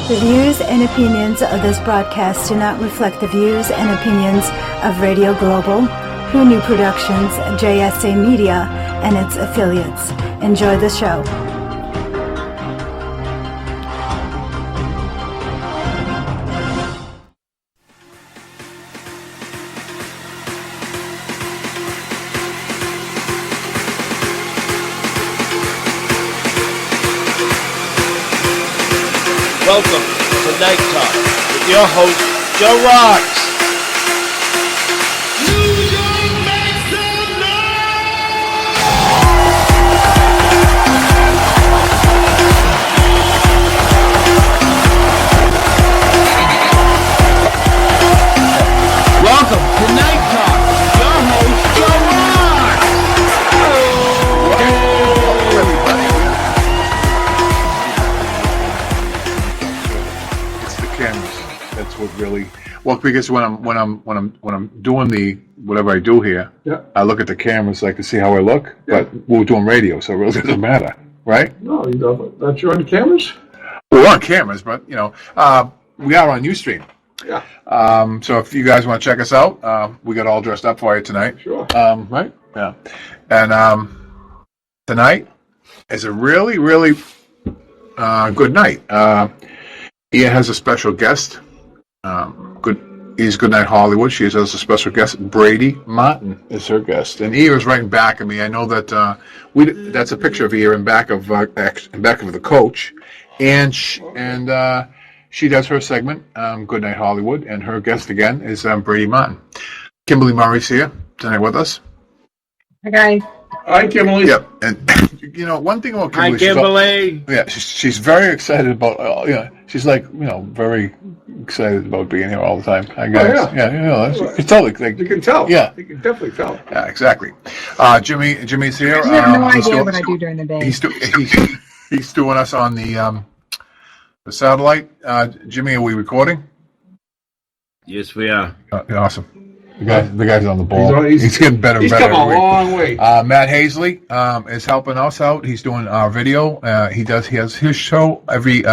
The views and opinions of this broadcast do not reflect the views and opinions of Radio Global, Who Knew Productions, JSA Media, and its affiliates. Enjoy the show. Welcome to Night Talk with your host, JOEROXX. Welcome to Night Talk with your host, JOEROXX. Hello, everybody. It's the cameras. That's what really. Well, because when I'm doing the whatever I do here, I look at the cameras like to see how I look. But we're doing radio, so it really doesn't matter, right? No, you don't. Not you on the cameras? We're on cameras, but we are on Ustream. Yeah. So if you guys want to check us out, we got all dressed up for you tonight. Sure. Right? Yeah. And tonight is a really, really good night. Ian has a special guest. He's Goodnight Hollywood. She has a special guest. Brady Martin is her guest, and Ia is right in back of me. I know that that's a picture of Ia in back of the coach, and she does her segment, Goodnight Hollywood, and her guest again is Brady Martin. Kimberly Murray's here tonight with us. Hi, guys. Hi, Kimberly. Yep, and one thing about Kimberly, Hi, Kimberly. she's very excited about. She's like very excited about being here all the time. I guess. It's totally like You can tell. Yeah, You can definitely tell. yeah, exactly. Jimmy's here. I have no idea what I do during the day. He's doing us on the satellite. Jimmy, are we recording? Yes, we are. Awesome. The guy's on the ball. He's getting better and He's better. come a long way. Matt Hazley is helping us out. He's doing our video. He has his show every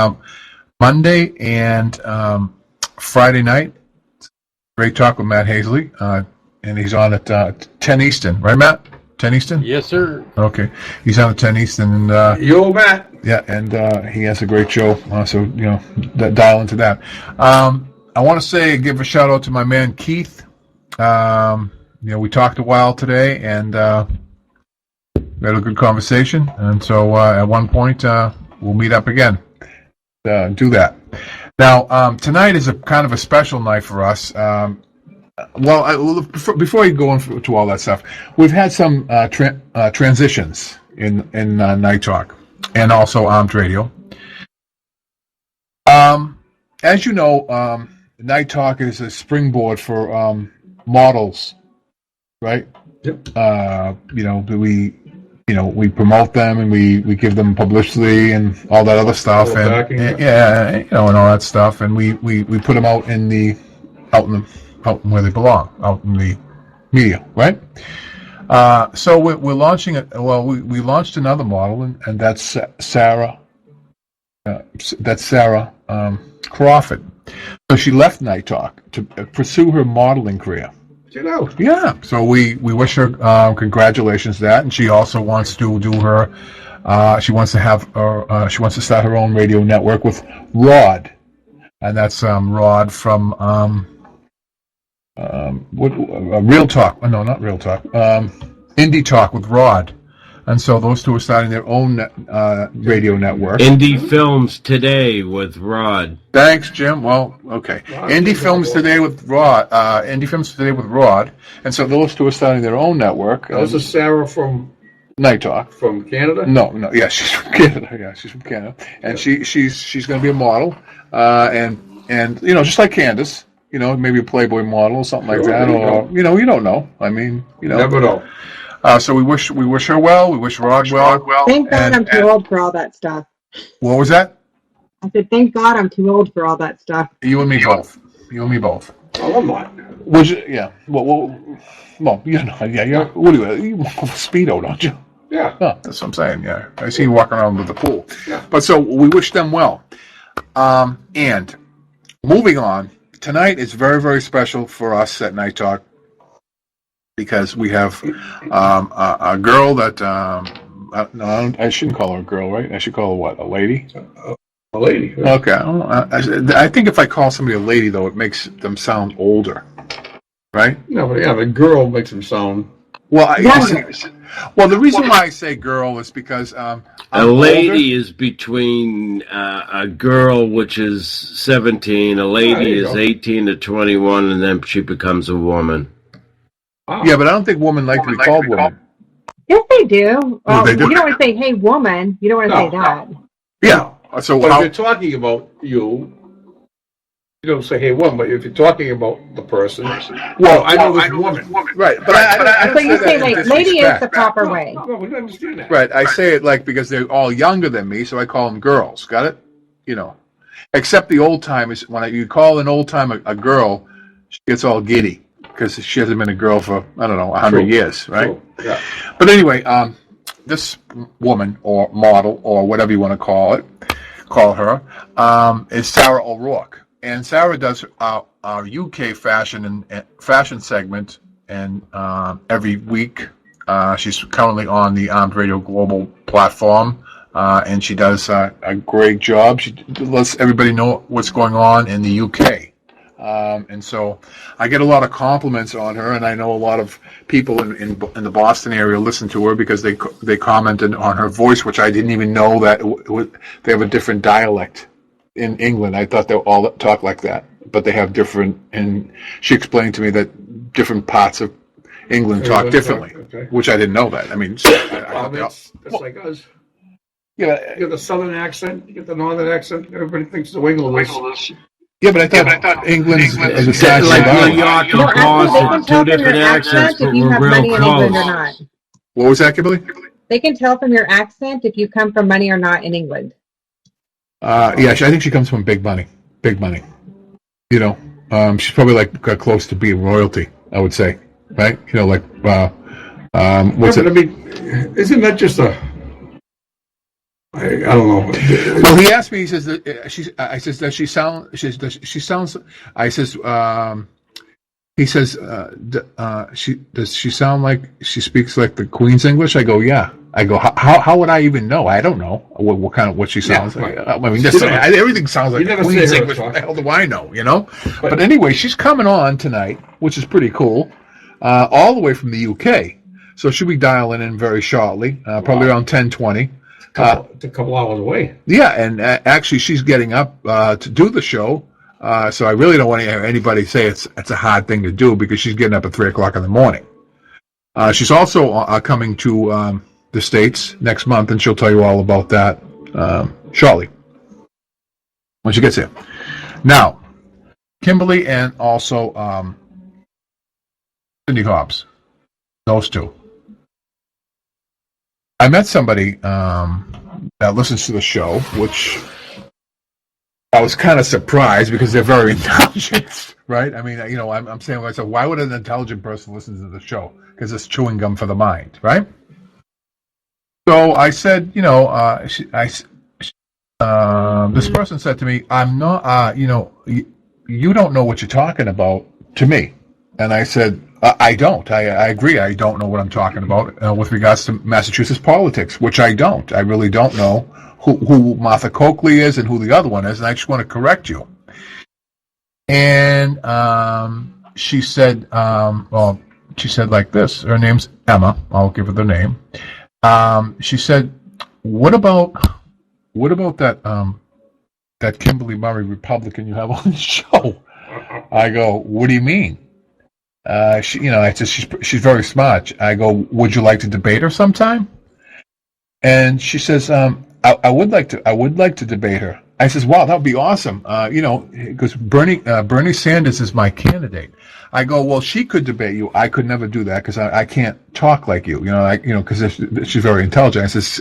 Monday and Friday night. Great talk with Matt Hazley, and he's on at 10 Eastern, right, Matt? 10 Eastern? Yes, sir. Okay, he's on at 10 Eastern, and Yo, Matt. yeah, and he has a great show. So dial into that. I want to give a shout out to my man Keith. We talked a while today, and we had a good conversation. And so at one point we'll meet up again. Do that. Now tonight is a kind of a special night for us. Before you go into all that stuff, we've had some transitions in Night Talk and also Armed Radio. As you know, Night Talk is a springboard for models, right? Yep. We promote them and we give them publicity and all that other stuff, and all that stuff, and we put them out out where they belong, out in the media, right? So we're launching it. Well, we launched another model, and that's Sarah. That's Sarah Crawford. So she left Night Talk to pursue her modeling career. Yeah. So we wish her congratulations to that, and she also wants to do her. She wants to start her own radio network with Rod, and that's Rod from Real Talk. No, not Real Talk. Indie Talk with Rod. And so those two are starting their own radio network. Indie Films Today with Rod. Thanks, Jim. Well, okay. Indie Films Today with Rod. Indie Films Today with Rod. And so those two are starting their own network. This is Sarah from Night Talk. From Canada? No. Yeah, she's from Canada. Yeah, she's from Canada. And she's going to be a model. And just like Candace, maybe a Playboy model or something like that. Or you don't know. I mean, Never know. So we wish her well. We wish Rod well. Thank God I'm too old for all that stuff. What was that? I said, thank God I'm too old for all that stuff. You and me both. Oh, I'm not. Would you? Yeah. Well, yeah. What do you want a Speedo, don't you? Yeah. Oh, that's what I'm saying. Yeah. I see you walking around with the pool. Yeah. But so we wish them well. And moving on, tonight is very, very special for us at Night Talk because we have a girl that no, I shouldn't call her a girl, right? I should call her what? A lady? A lady. Yeah. Okay. I think if I call somebody a lady, though, it makes them sound older, right? No, but yeah, the girl makes them sound. Well, the reason why I say girl is because I'm a lady older. Is between a girl, which is 17, a lady is 18 to 21, and then she becomes a woman. Wow. Yeah, but I don't think women like to be called woman. Yes, they do. Well, they do. You don't want to say, hey, woman. You don't want to say that. Yeah. So if you're talking about you don't say, hey, woman, but if you're talking about the person, well, I know this woman. Right, but I so you say, like, lady is the proper way. No, we understand that. Right, I say it like because they're all younger than me, so I call them girls. Got it? You know. Except the old timers, when you call an old timer a girl, she gets all giddy because she hasn't been a girl for, I don't know, 100 years, right? True. Yeah. But anyway, this woman or model or whatever you want to call her, is Sarah O'Rourke. And Sarah does our UK fashion and fashion segment, and every week she's currently on the Armed Radio Global platform, and she does a great job. She lets everybody know what's going on in the UK, and so I get a lot of compliments on her, and I know a lot of people in the Boston area listen to her because they commented on her voice, which I didn't even know that they have a different dialect. In England, I thought they all talk like that, but they have different. And she explained to me that different parts of England talk differently, which I didn't know that. I mean, that's like us. Yeah, you get the southern accent, you get the northern accent. Everybody thinks the English. Yeah, but I thought England is a size like New York and Boston, two different accents, but we're real close. What was that, Kimberly? They can tell from your accent if you come from money or not in England. Yeah, I think she comes from big money. You know, she's probably like close to being royalty, I would say, right? You know, like what's it? I mean, isn't that just a? I don't know. Well, he asked me. He says that I says does she sound? She sounds. I says. He says, does she sound like she speaks like the Queen's English? I go, yeah. I go, how would I even know? I don't know what she sounds like. I mean, everything sounds like Queen's English. What the hell do I know? You know. But anyway, she's coming on tonight, which is pretty cool, all the way from the UK. So she'll be dialing in very shortly, probably around 10:20. It's a couple hours away. Yeah, and actually, she's getting up to do the show. So I really don't want to hear anybody say it's a hard thing to do because she's getting up at 3:00 in the morning. She's also coming to the States next month, and she'll tell you all about that shortly when she gets here. Now, Kimberly and also Cindy Hobbs, those two. I met somebody that listens to the show, which I was kind of surprised because they're very intelligent, right? I mean, you know, I'm saying to myself, why would an intelligent person listen to the show? Because it's chewing gum for the mind, right? So I said, you know, this person said to me, I'm not, you know, you don't know what you're talking about to me. And I said, I don't. I agree. I don't know what I'm talking about with regards to Massachusetts politics, which I don't. I really don't know who Martha Coakley is and who the other one is, and I just want to correct you. And she said, well, she said like this. Her name's Emma. I'll give her the name. She said, "What about that Kimberly Murray Republican you have on the show?" I go, "What do you mean?" She, you know, I said she's very smart. I go, "Would you like to debate her sometime?" And she says, I would like to debate her. I says, wow, that would be awesome. You know, because Bernie Sanders is my candidate. I go, well, she could debate you. I could never do that because I can't talk like you. You know, because she's very intelligent. I says,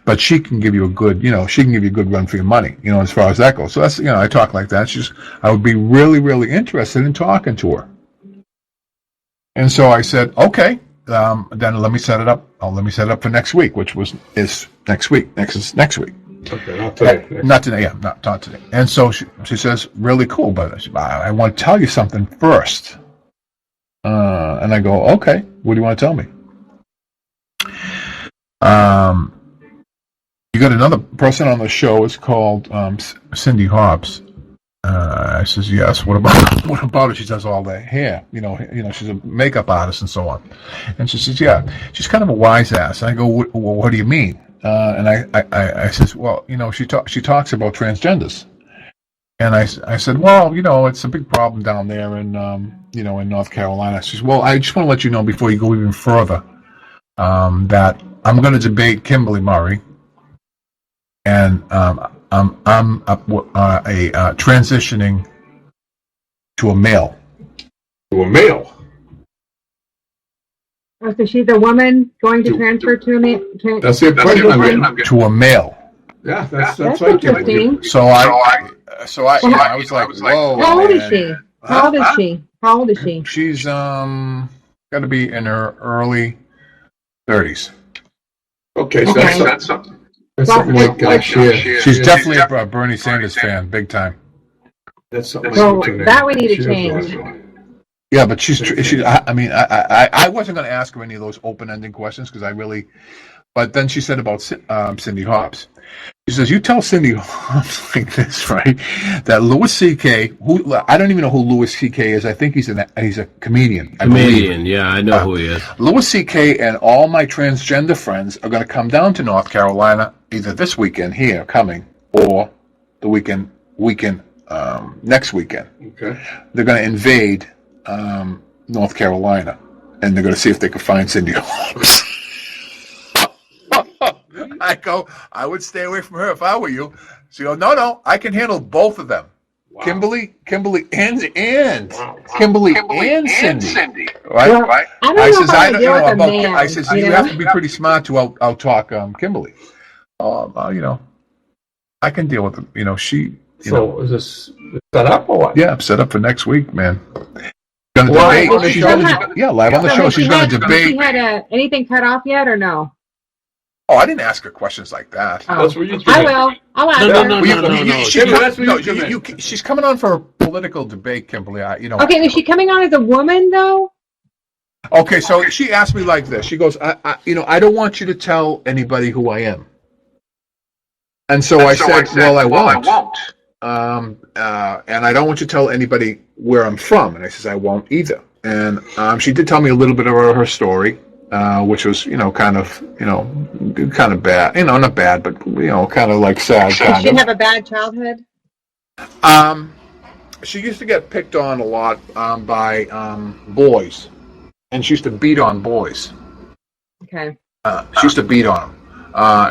but she can give you a good, you know, she can give you a good run for your money. You know, as far as that goes. So that's, you know, I talk like that. I would be really, really interested in talking to her. And so I said, okay. Then let me set it up. Let me set it up for next week, which is next week. Next week. Okay, not today. Not today, yeah, not today. And so she says, really cool, but I want to tell you something first. And I go, okay, what do you want to tell me? You got another person on the show. It's called Cindy Hobbs. I says, yes. What about her? She does all the hair. You know, she's a makeup artist and so on. And she says, yeah, she's kind of a wise ass. I go, what do you mean? And I says, well, you know, she talks about transgenders. And I said, well, you know, it's a big problem down there in in North Carolina. She says, well, I just want to let you know before you go even further that I'm going to debate Kimberly Murray, and I'm transitioning to a male. To a male. Oh, so she's a woman going to transfer to a male? That's the question. To a male. Yeah, that's like interesting. So I was like, whoa. How old is she? How old is she? She's got to be in her early 30s. Okay, so that's something. That's something like she's definitely a Bernie Sanders fan, big time. That's something. So that we need to change. Yeah, but she's. I mean, I wasn't going to ask her any of those open-ended questions because I really. But then she said about Cindy Hobbs. She says, "You tell Cindy Hobbs like this, right? That Louis C.K. who I don't even know who Louis C.K. is. I think he's a comedian. Yeah, I know who he is. Louis C.K. and all my transgender friends are going to come down to North Carolina either this weekend here coming or the weekend next weekend. Okay, they're going to invade North Carolina, and they're going to see if they can find Cindy Hobbs." I go, I would stay away from her if I were you. She goes, no, I can handle both of them. Wow. Kimberly, and Kimberly and Cindy. Right? Well, right? I says, you have to be pretty smart to out-talk Kimberly. I can deal with it. You know, is this set up or what? Yeah, set up for next week, man. Gonna debate. Live on the show. She's going to debate. Has she had anything cut off yet or no? Oh, I didn't ask her questions like that. Oh. That's where you I will. I'll ask her. No. She's coming on for a political debate, Kimberly. Okay, is she coming on as a woman though? Okay, so she asked me like this. She goes, I don't want you to tell anybody who I am. And so I said, well, I won't. And I don't want you to tell anybody where I'm from. And I says, I won't either. And she did tell me a little bit of her story. Which was, kind of bad. Not bad, but, kind of like sad. Did she have a bad childhood? She used to get picked on a lot by boys. And she used to beat on boys. Okay. She used to beat on them.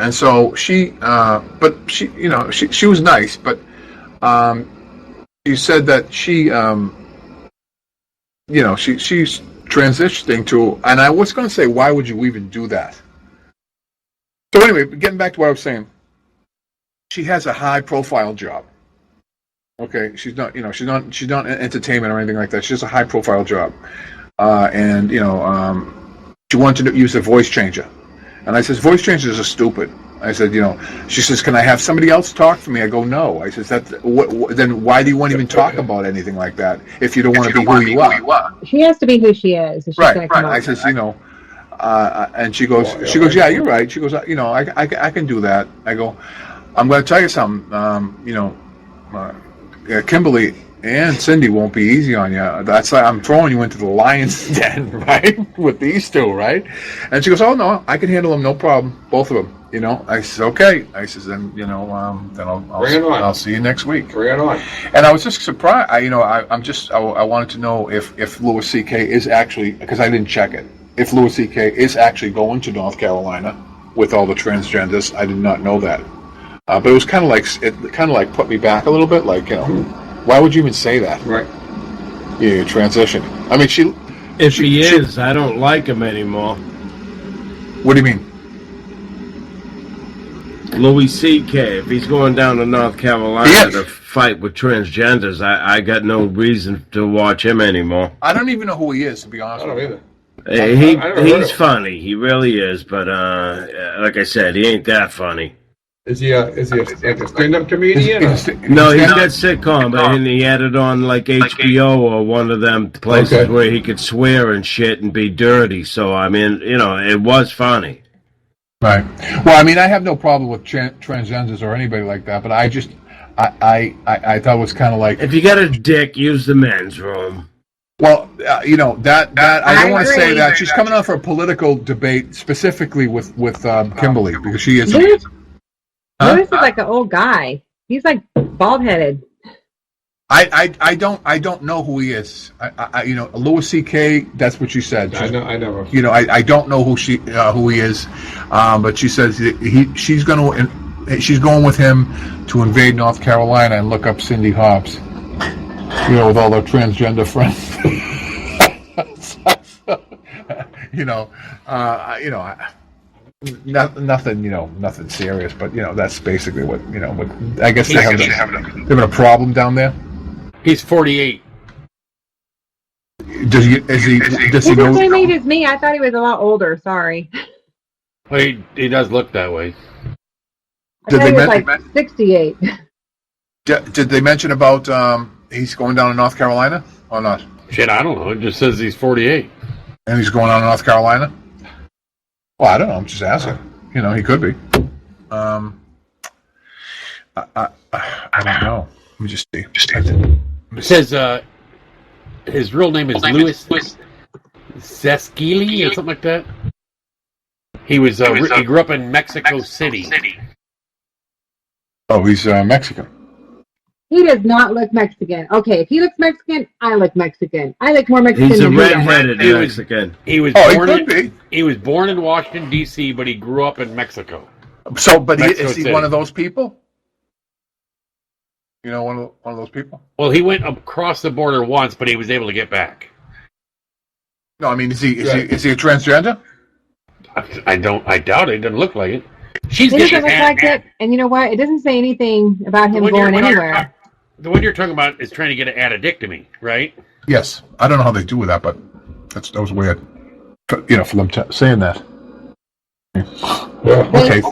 And so she was nice, but she said that she's transitioning to, and I was going to say, why would you even do that? So anyway, getting back to what I was saying, she has a high-profile job. Okay, she's not in entertainment or anything like that. She has a high-profile job, and she wanted to use a voice changer, and I says, voice changers are stupid. I said, she says, can I have somebody else talk for me? I go, no. I says, then why do you want to even talk about anything like that if you don't want to be who you are? She has to be who she is. She's right. I says, and she goes, yeah, you're right. She goes, I can do that. I go, I'm going to tell you something. Kimberly and Cindy won't be easy on you. That's like I'm throwing you into the lion's den, right? With these two, right? And she goes, oh no, I can handle them, no problem, both of them. I says, okay. I says, then I'll see you next week. Bring it on. And I was just surprised. I wanted to know if Louis C.K. is actually, because I didn't check it, if Louis C.K. is actually going to North Carolina with all the transgenders. I did not know that. But it was kind of like put me back a little bit, like, why would you even say that? Right. Yeah, you're transitioning. I mean, If he is, I don't like him anymore. What do you mean? Louis C.K., if he's going down to North Carolina to fight with transgenders, I got no reason to watch him anymore. I don't even know who he is, to be honest with you. He's funny. He really is. But like I said, he ain't that funny. Is he like a stand-up comedian? No, he's got sitcom, and he had it on like HBO or one of them places where he could swear and shit and be dirty. So I mean, it was funny. Right. Well, I mean, I have no problem with transgenders or anybody like that, but I thought it was kind of like, if you got a dick, use the men's room. Well, that I don't want to say that. She's coming on for a political debate specifically with Kimberly, because she is. Lewis is like an old guy. He's like bald-headed. I don't know who he is. Louis C.K. That's what she said. I never. I don't know who he is, but she says she's going with him to invade North Carolina and look up Cindy Hobbs. With all their transgender friends. Nothing serious, but that's basically what I guess they're having a problem down there. He's 48. Does he He's the same age as me. I thought he was a lot older. Sorry. Well, he does look that way. I thought he was like 68. Did they mention about he's going down to North Carolina or not? Shit, I don't know. It just says he's 48. And he's going down to North Carolina? Well, I don't know. I'm just asking. He could be. I don't know. Let me just see. It says his real name is Louis Zeskili or something like that. He grew up in Mexico City. Oh, he's Mexican. He does not look Mexican. Okay, if he looks Mexican, I look Mexican. I look more Mexican He's than a red-headed Mexican. He was born in Washington, D.C., but he grew up in Mexico. So, but is he one of those people? One of those people? Well, he went across the border once, but he was able to get back. No, I mean, is he a transgender? I doubt it. It doesn't look like it. He doesn't look like it, and you know what? It doesn't say anything about him going anywhere. The one you're talking about is trying to get an addictomy, right? Yes. I don't know how they do with that, but that was weird. For them saying that.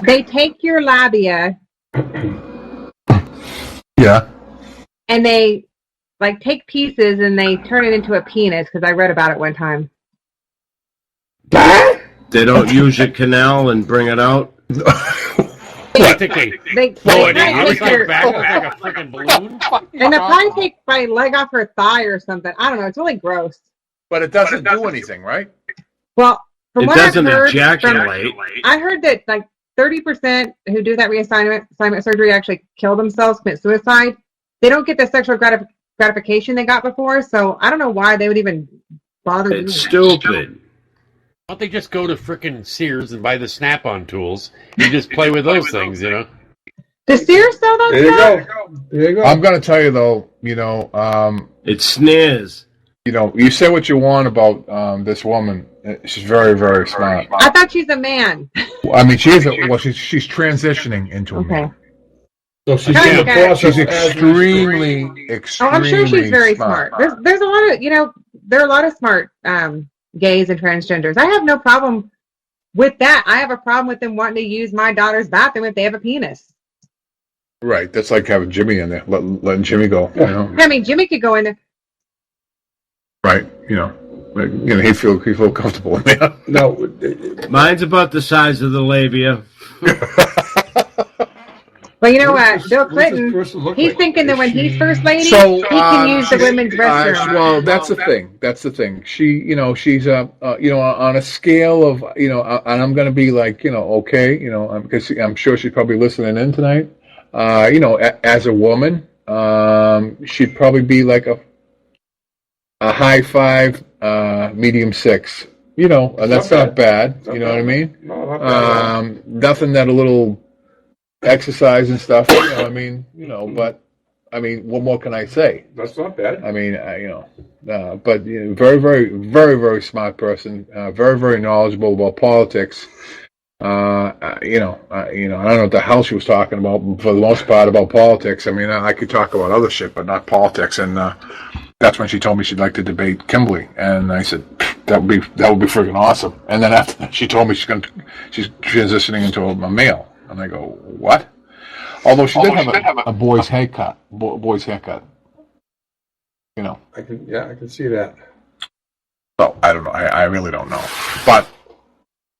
They take your labia. Yeah. And they take pieces and they turn it into a penis, because I read about it one time. They don't use your canal and bring it out? I think they throw it in back like a freaking balloon. And they'll probably take my leg off her thigh or something. I don't know. It's really gross. But it doesn't do anything, right? Well, from it what doesn't I've heard, ejaculate. I heard that 30% who do that reassignment surgery actually kill themselves, commit suicide. They don't get the sexual gratification they got before, so I don't know why they would even bother doing that. It's stupid. Why don't they just go to frickin' Sears and buy the Snap-on tools and just play with those things, Does Sears sell those? There you go. I'm going to tell you, though, it sneers. You say what you want about this woman. She's very, very smart. I thought she's a man. I mean, she's transitioning into a man. So she's in the process. She's extremely Oh, I'm sure she's very smart. There's a lot of, there are a lot of smart gays and transgenders. I have no problem with that. I have a problem with them wanting to use my daughter's bathroom if they have a penis. Right. That's like having Jimmy in there, letting Jimmy go. I mean, Jimmy could go in there. Right. He'd feel comfortable in there. No. Mine's about the size of the labia. Well, you know what? Bill Clinton, he's thinking that when he's first lady, he can use the women's restroom. Well, that's the thing. That's the thing. She, she's on a scale of, and I'm going to be like, okay, because I'm sure she's probably listening in tonight. As a woman, she'd probably be like a high 5, medium 6. And that's not bad. You know what I mean? No, not bad. Nothing that a little exercise and stuff, but what more can I say? That's not bad. But very, very, very, very smart person, very, very knowledgeable about politics. I don't know what the hell she was talking about, but for the most part about politics. I could talk about other shit, but not politics. And that's when she told me she'd like to debate Kimberly, and I said that would be freaking awesome. And then after that, she told me she's transitioning into a male. And I go, what? Although she did have a boy's haircut. Boy's haircut. You know. I can see that. So I don't know. I really don't know. But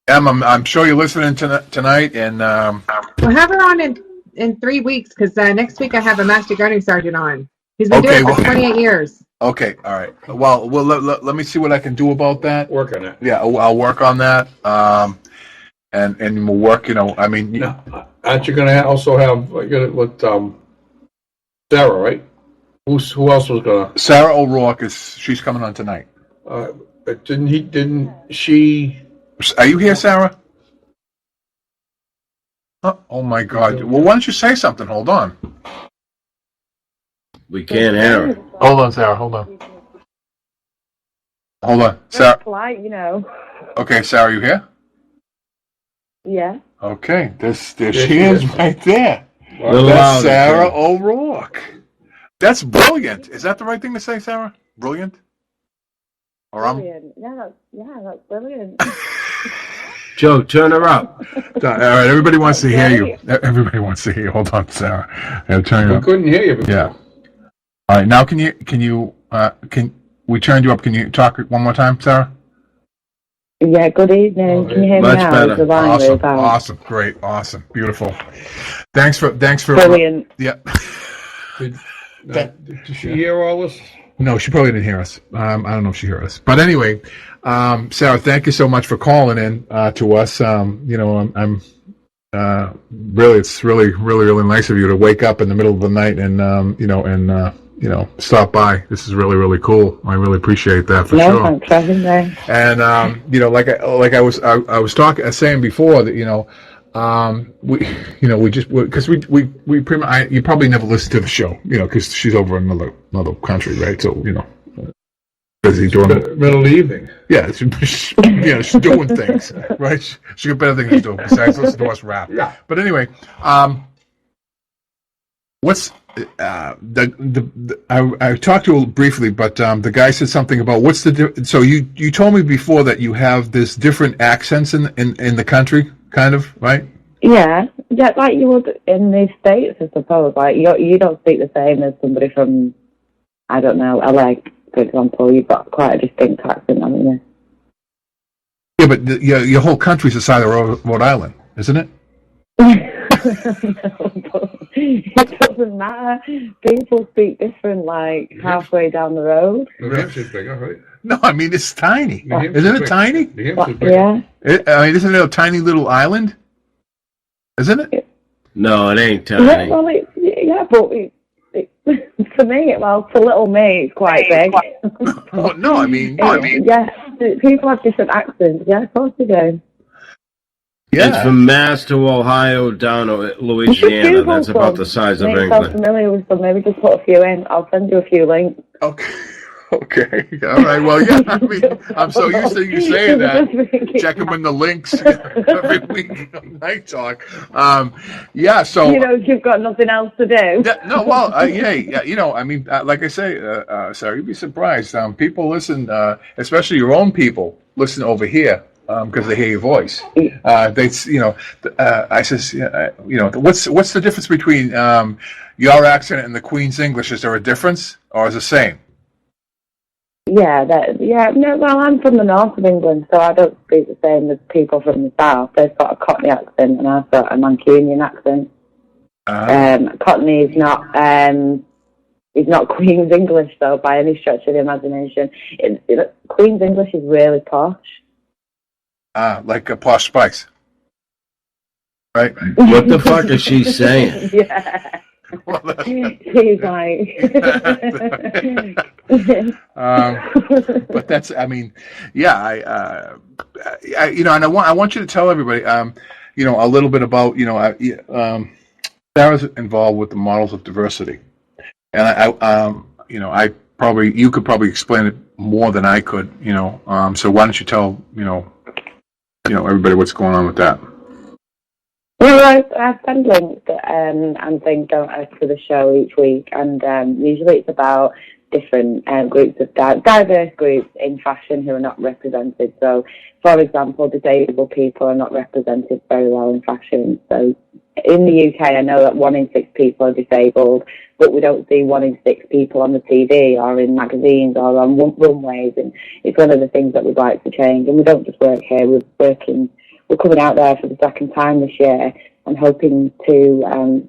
Em, I'm sure you're listening tonight, and we'll have her on in 3 weeks because next week I have a master gunning sergeant on. He's been doing it for 28 years. Okay, all right. Well, let me see what I can do about that. Work on it. Yeah, I'll work on that. And we'll work. You know, I mean, now, aren't you going to also have with Sarah, right? Who else was going to? Sarah O'Rourke she's coming on tonight. Didn't she? Are you here, Sarah? Oh my God! Well, why don't you say something? Hold on. We can't hear her. Hold on, Sarah. Hold on. Sarah. Polite, you know. Okay, Sarah, you here? Yeah. Okay, there she is right there. That's Sarah O'Rourke. That's brilliant. Is that the right thing to say, Sarah? Brilliant? Brilliant. That's brilliant. Joe, turn her up. All right, everybody wants to hear you. Everybody wants to hear you. Hold on, Sarah. Turn you up. We couldn't hear you before. Yeah. All right, now can we turn you up? Can you talk one more time, Sarah? Yeah, good evening. Can you hear me now? Much better. Awesome. Great. Awesome. Beautiful. Thanks for brilliant. Yeah. Did she hear all this? No, she probably didn't hear us. I don't know if she heard us. But anyway, Sarah, thank you so much for calling in to us. You know, I'm really, it's really, really, really nice of you to wake up in the middle of the night and stop by. This is really, really cool. I really appreciate that for sure. Thanks for having me. And like I was saying before that we pretty much, you probably never listened to the show, because she's over in another country, right? So busy doing middle evening. Yeah, she's doing things, right? She got better things to do besides listen to us rap. Yeah. But anyway, what's I talked to her briefly, but the guy said something about what's the so you told me before that you have this different accents in the country, kind of, right? Yeah, like you would in the States, I suppose. Like you don't speak the same as somebody from, I don't know, LA, for example. You've got quite a distinct accent, haven't you? Yeah, but your whole country's the size of Rhode Island, isn't it? No, but it doesn't matter. People speak different, like halfway down the road. New Hampshire's bigger, right? No, I mean it's tiny. Isn't it tiny? New Hampshire's bigger. Yeah. Isn't it a tiny little island? Isn't it? No, it ain't tiny. Yeah, well, but for me, for little me, it's quite big. Well, no, I mean, yeah, people have different accents. Yeah, of course they do. Yeah. It's from Mass to Ohio down to Louisiana. That's about the size of England. I'm familiar with them. Maybe just put a few in. I'll send you a few links. Okay. All right. Well, yeah. I mean, I'm so used to you saying that. Check them in the links every week on Night Talk. Yeah. So you've got nothing else to do. No. Well, yeah. I mean, like I say, Sarah, you'd be surprised. People listen, especially your own people, listen over here. Because they hear your voice, I says, what's the difference between your accent and the Queen's English? Is there a difference, or is it the same? No. Well, I'm from the north of England, so I don't speak the same as people from the south. They've got a Cockney accent, and I've got a Mancunian accent. Cockney is not Queen's English, though, by any stretch of the imagination. Queen's English is really posh. Like a Posh Spice, right? What the fuck is she saying? Yeah. She's like... but that's, I mean, yeah, and I want you to tell everybody, a little bit about, Sarah's involved with the Models of Diversity, and you could probably explain it more than I could, so why don't you tell, everybody what's going on with that? Well, I send links and things, don't I, to the show each week, and usually it's about different groups of diverse groups in fashion who are not represented. So, for example, disabled people are not represented very well in fashion. So, in the UK, I know that 1 in 6 people are disabled, but we don't see 1 in 6 people on the TV or in magazines or on runways, and it's one of the things that we'd like to change. And we don't just work here; we're coming out there for the second time this year and hoping to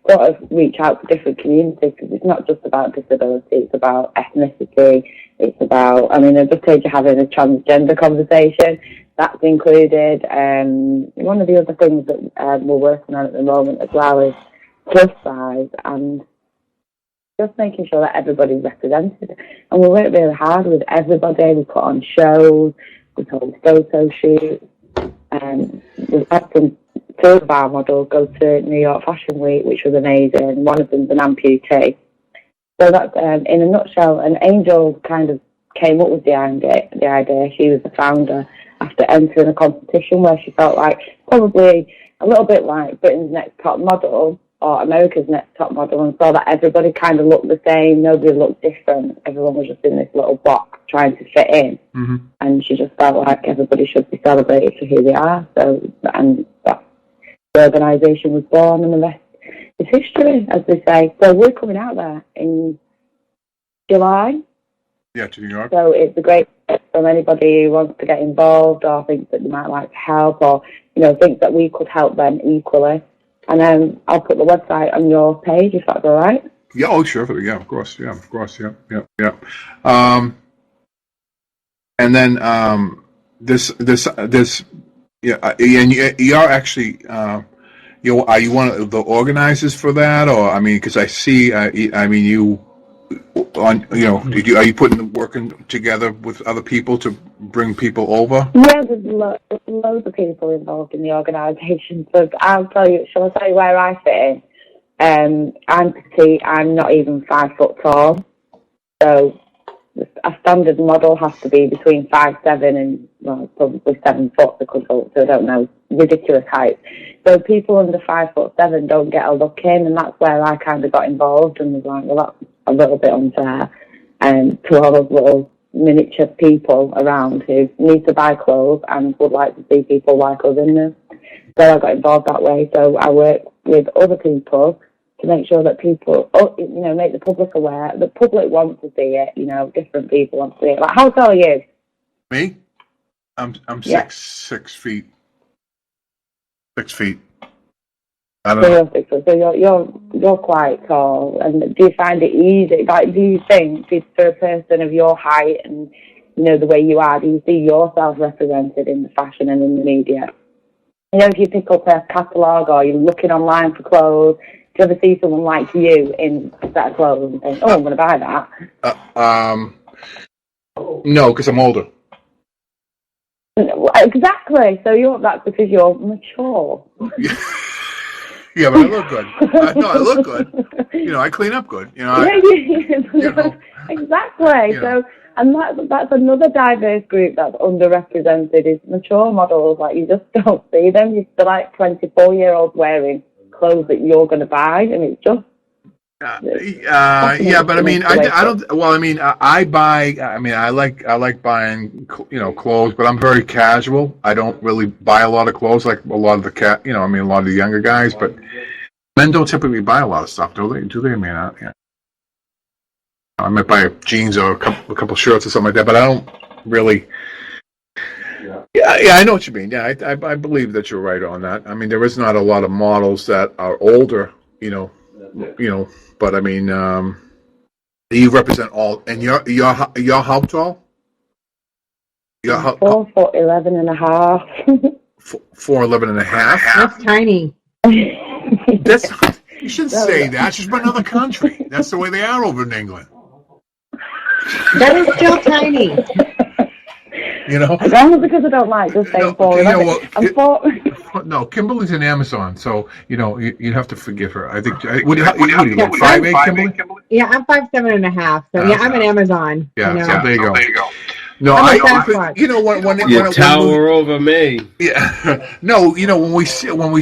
sort of reach out to different communities, because it's not just about disability; it's about ethnicity. It's about, I mean, I just heard you having a transgender conversation. That's included. One of the other things that we're working on at the moment as well is plus size, and just making sure that everybody's represented. And we work really hard with everybody. We put on shows, we hold photo shoots, we've had two of our models go to New York Fashion Week, which was amazing. One of them's an amputee. So that's, in a nutshell, and Angel kind of came up with the idea. She was the founder after entering a competition where she felt like probably a little bit like Britain's Next Top Model or America's Next Top Model, and saw that everybody kind of looked the same, nobody looked different, everyone was just in this little box trying to fit in. Mm-hmm. And she just felt like everybody should be celebrated for who they are. So, and that the organisation was born, and the rest is history, as they say. So we're coming out there in July. Yeah, to New York. So it's a great step from anybody who wants to get involved or thinks that they might like to help, or, you know, thinks that we could help them equally. And I'll put the website on your page if that's all right. Yeah, oh, sure. Yeah, of course. Yeah, of course. Yeah. And then this yeah, and you're actually you know, are you one of the organizers for that, or I mean, because I see, I mean, you on, you know, are you working together with other people to bring people over? Yeah, there's loads of people involved in the organisation. So I'll tell you. Shall I tell you where I fit in? I'm petite. I'm not even 5 foot tall. So a standard model has to be between 5'7" and, well, probably 7 foot. The Cutulle, so I don't know, ridiculous height. So people under 5'7" don't get a look in, and that's where I kind of got involved and was like, well, that's a little bit unfair, to all those little miniature people around who need to buy clothes and would like to see people like us in them. So I got involved that way. So I work with other people to make sure that people, you know, make the public aware. The public wants to see it, you know, different people want to see it. Like, how tall are you? Me? I'm Yeah. 6 feet. 6 feet. I don't know. So you're quite tall. And do you find it easy? Like, do you think, for a person of your height and, you know, the way you are, do you see yourself represented in the fashion and in the media? You know, if you pick up a catalogue or you're looking online for clothes, do you ever see someone like you in a set of clothes and think, oh, I'm going to buy that? No, because I'm older. Exactly. So that's because you're mature. Yeah, but I look good. No, I look good. You know, I clean up good. You know, you know. Exactly. You know. So, and that's another diverse group that's underrepresented is mature models. Like, you just don't see them. You see like 24-year-olds wearing clothes that you're going to buy, and it's just. Yeah, but I mean, I don't. Well, I mean, I buy. I mean, I like buying, you know, clothes, but I'm very casual. I don't really buy a lot of clothes like a lot of the you know, I mean, a lot of the younger guys. But men don't typically buy a lot of stuff, do they? Do they? I mean, yeah. I might buy jeans or a couple shirts or something like that, but I don't really. Yeah, I know what you mean. Yeah, I believe that you're right on that. I mean, there is not a lot of models that are older, you know. But I mean, you represent all, and you're how tall? You're 4'11" and a half. 4'11" and a half. That's tiny. That's you shouldn't say that. She's from another country. That's the way they are over in England. That is still tiny. You know, that's because I don't like just saying 4'11". No, Kimberly's in Amazon, so you know you'd have to forgive her. I think. What do you like 5'8", Kimberly? Yeah, I'm 5'7" and a half. So yeah, I'm an Amazon. Yeah, you know? so there you go. No, you know when you tower over me. Yeah, no, you know when we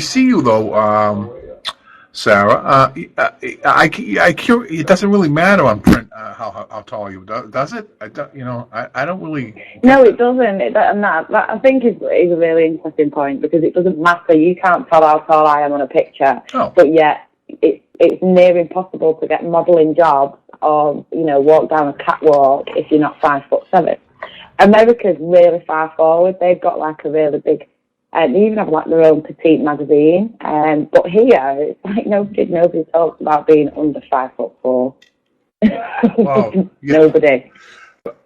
see you though, Sarah, it doesn't really matter on print. how tall are you? Does it? I don't really. No, it doesn't. And that I think is a really interesting point, because it doesn't matter. You can't tell how tall I am on a picture, but yet it's near impossible to get modelling jobs or walk down a catwalk if you're not 5'7". America's really far forward. They've got like a really big. They even have like their own petite magazine. But here it's like nobody talks about being under 5'4". Wow. Nobody.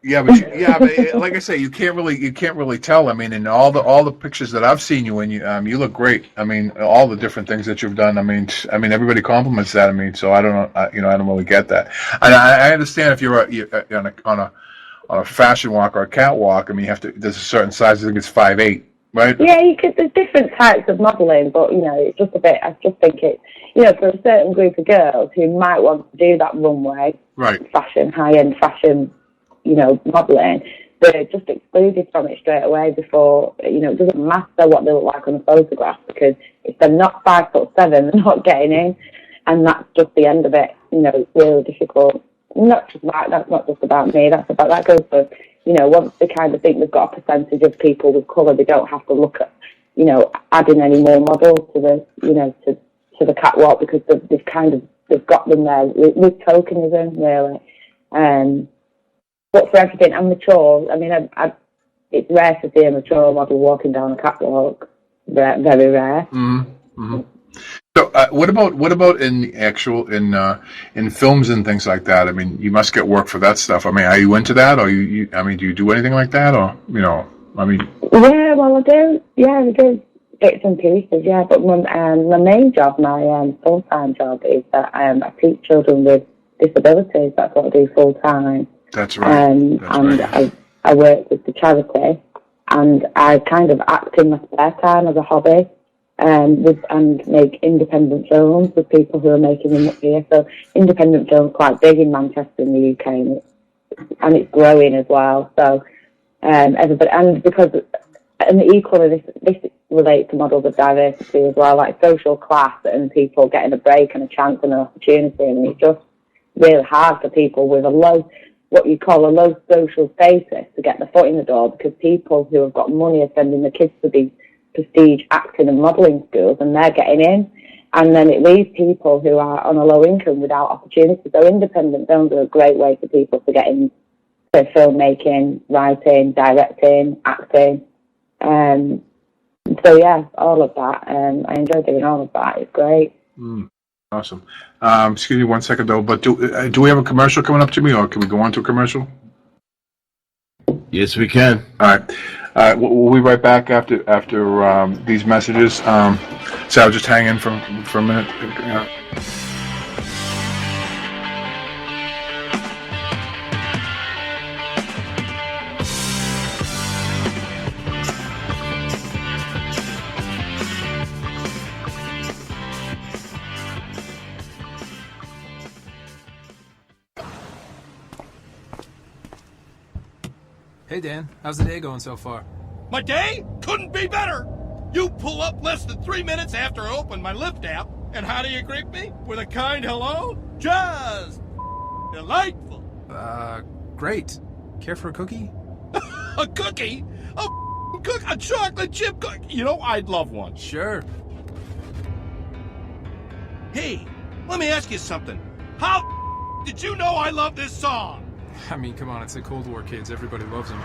Yeah, but like I say, you can't really tell. I mean, in all the pictures that I've seen you in, you look great. I mean, all the different things that you've done. I mean, everybody compliments that. I mean, so I don't know. I don't really get that. And I understand if you're on a fashion walk or a catwalk. I mean, there's a certain size. I think it's 5'8", right? Yeah, there's different types of modelling, but it's just a bit. I just think it's for a certain group of girls who might want to do that runway, right? Fashion, high-end fashion. Modelling, they're just excluded from it straight away before, it doesn't matter what they look like on a photograph, because if they're not 5'7", they're not getting in, and that's just the end of it. It's really difficult. That's not just about me, that goes for, once they kind of think they've got a percentage of people with colour, they don't have to look at, adding any more models to the, to the catwalk, because they've got them there with tokenism, really. But for everything, I'm mature. I mean, it's rare to see a mature model walking down a catwalk. Very rare. Mm-hmm. Mm-hmm. So, what about in films and things like that? I mean, you must get work for that stuff. I mean, are you into that, or do you do anything like that, or I mean? Yeah, well, I do. Yeah, I do bits and pieces. Yeah, but my main job, my full-time job, is that I teach children with disabilities. That's what I do full time. That's right. I work with the charity, and I kind of act in my spare time as a hobby, and make independent films with people who are making them up here. So independent films quite big in Manchester in the UK, and it's growing as well. So everybody, and equally this relates to models of diversity as well, like social class and people getting a break and a chance and an opportunity. And it's just really hard for people with what you call a low social status to get the foot in the door, because people who have got money are sending the kids to these prestige acting and modelling schools, and they're getting in, and then it leaves people who are on a low income without opportunity. So independent films are a great way for people to get into filmmaking, writing, directing, acting. So yeah, all of that. I enjoy doing all of that. It's great. Awesome. Excuse me 1 second though, but do we have a commercial coming up, Jimmy, or can we go on to a commercial? Yes, we can. All right. We'll be right back after these messages. So I'll just hang in for a minute. Hey Dan, how's the day going so far? My day? Couldn't be better! You pull up less than 3 minutes after I open my Lyft app, and how do you greet me? With a kind hello? Just delightful! Great. Care for a cookie? A cookie? A chocolate chip cookie? I'd love one. Sure. Hey, let me ask you something. How did you know I love this song? I mean, come on, it's the Cold War kids. Everybody loves them.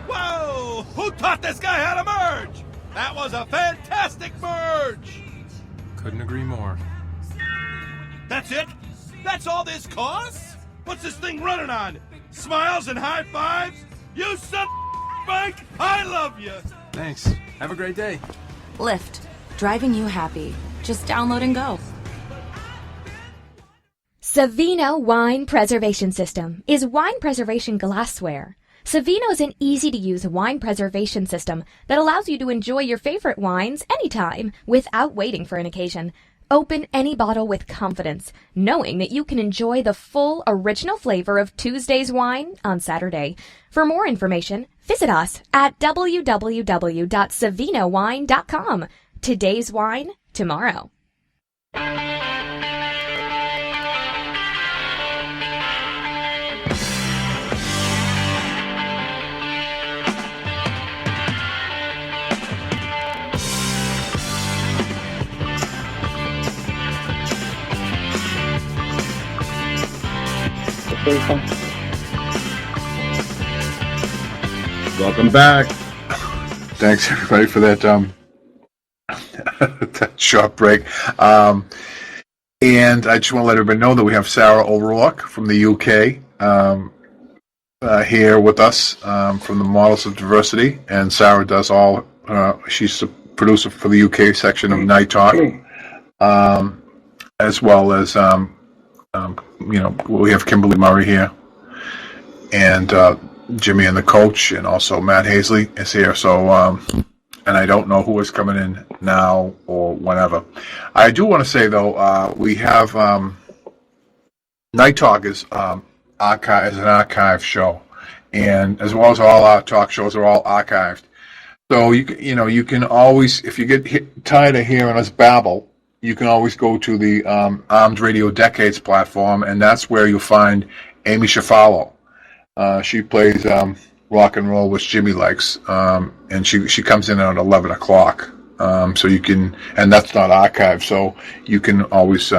Whoa! Who taught this guy how to merge? That was a fantastic merge! Couldn't agree more. That's it? That's all this costs? What's this thing running on? Smiles and high fives? You son of Mike, I love you! Thanks. Have a great day. Lyft. Driving you happy. Just download and go. Savino Wine Preservation System is wine preservation glassware. Savino is an easy-to-use wine preservation system that allows you to enjoy your favorite wines anytime without waiting for an occasion. Open any bottle with confidence, knowing that you can enjoy the full original flavor of Tuesday's wine on Saturday. For more information, visit us at www.savinowine.com. Today's wine, tomorrow. Welcome back. Thanks everybody for that that short break. And I just want to let everybody know that we have Sarah Overlock from the UK here with us from the Models of Diversity, and Sarah does all. She's the producer for the UK section of Night Talk, as well as we have Kimberly Murray here, and Jimmy and the coach, and also Matt Hazley is here. So, and I don't know who is coming in now or whenever. I do want to say though, we have Night Talk is an archive show, and as well as all our talk shows are all archived. So you can always, if you get tired of hearing us babble, you can always go to the Armed Radio Decades platform, and that's where you'll find Aimee Chiofarlo. She plays rock and roll, which Jimmy likes, and she comes in at 11 o'clock. So you can, and that's not archived, so you can always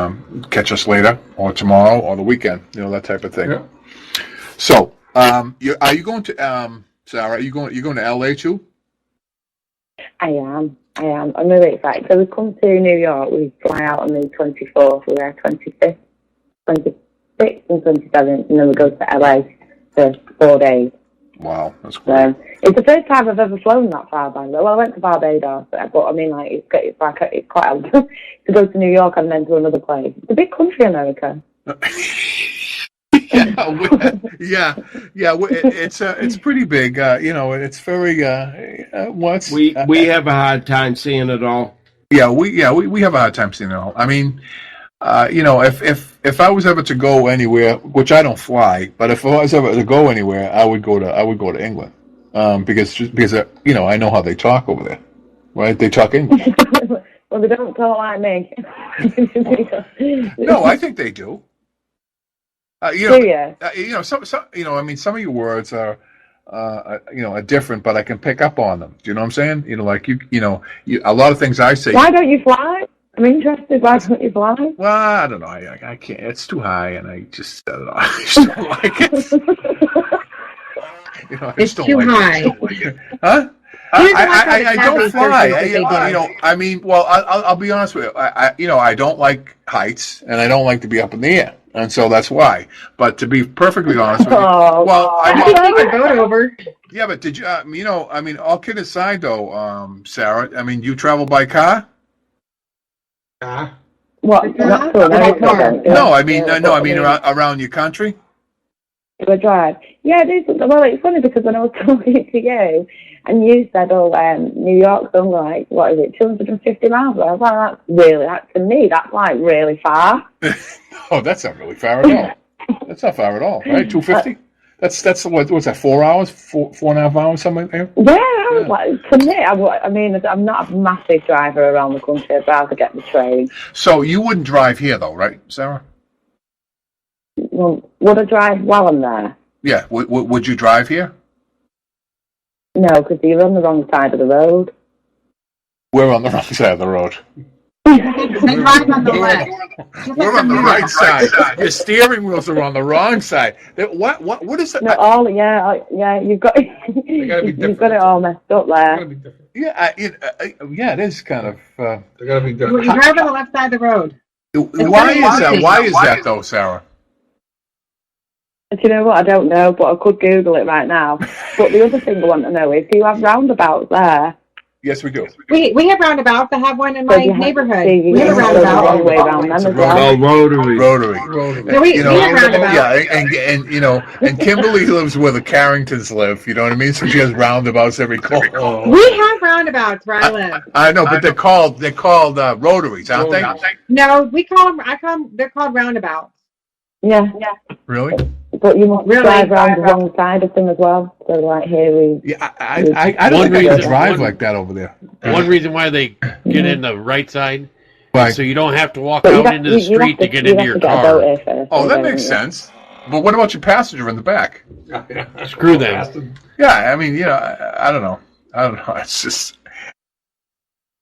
catch us later or tomorrow or the weekend, that type of thing. Yeah. So, are you going to Sarah? Are you going to LA too? I am. I'm really excited. So we come to New York. We fly out on the 24th. We're there 25th, 26th, and 27th, and then we go to LA for 4 days. Wow, that's great. It's the first time I've ever flown that far, by the way. Well, I went to Barbados, but I mean, it's quite hard to go to New York and then to another place. It's a big country, America. It's pretty big. It's very. We have a hard time seeing it all. We have a hard time seeing it all. I mean, if I was ever to go anywhere, which I don't fly, but if I was ever to go anywhere, I would go to England, because I know how they talk over there, right? They talk English. Well, they don't talk like me. No, I think they do. Some of your words are different, but I can pick up on them. Do you know what I'm saying? A lot of things I say. Why don't you fly? I'm interested. Why don't you fly? Well, I don't know. I can't. It's too high, and I just don't know. I just don't like it. It's too high. Huh? I don't fly. I mean, I'll be honest with you. I don't like heights, and I don't like to be up in the air, and so that's why. But to be perfectly honest with you, I vote over. Yeah, but did you? All kidding aside, though, Sarah. I mean, you travel by car? What? No, I mean around your country. Do I drive? Yeah, it is. Well, it's funny because when I was talking to you, and you said, New York's only like, what is it, 250 miles? I was like, to me, that's like really far. Oh, that's not really far at all. That's not far at all, right? 250? That's what's that, 4 hours? 4.5 hours, something like that? Yeah, like, to me, I'm not a massive driver around the country. I'd rather get the train. So you wouldn't drive here, though, right, Sarah? Well, would I drive while I'm there? Yeah, would you drive here? No, because you're on the wrong side of the road. We're on the wrong side of the road. We're on the right side. Your steering wheels are on the wrong side. What is that? No, you've got it all messed up there. Yeah, it is kind of. They gotta be different. You drive on the left side of the road. Why is that? Why is that though, Sarah? Do you know what? I don't know, but I could Google it right now. But the other thing I want to know is, do you have roundabouts there? Yes, we do. We have roundabouts. I have one in my neighborhood. We have a roundabout. All the way around them as well. Rotary. Yeah, we have roundabouts. Yeah, and Kimberly lives where the Carringtons live. You know what I mean? So she has roundabouts every corner. We have roundabouts where I live. I know, but they're called rotaries, aren't they? No, we call them. They're called roundabouts. Yeah. Really? But you must drive around the wrong side of them as well. So like here we. Yeah, I don't think I can drive like that over there. One reason why they get in the right side, so you don't have to walk out into the street to get into your car. Oh, that makes sense. But what about your passenger in the back? Screw them. Yeah, I mean, I don't know. It's just,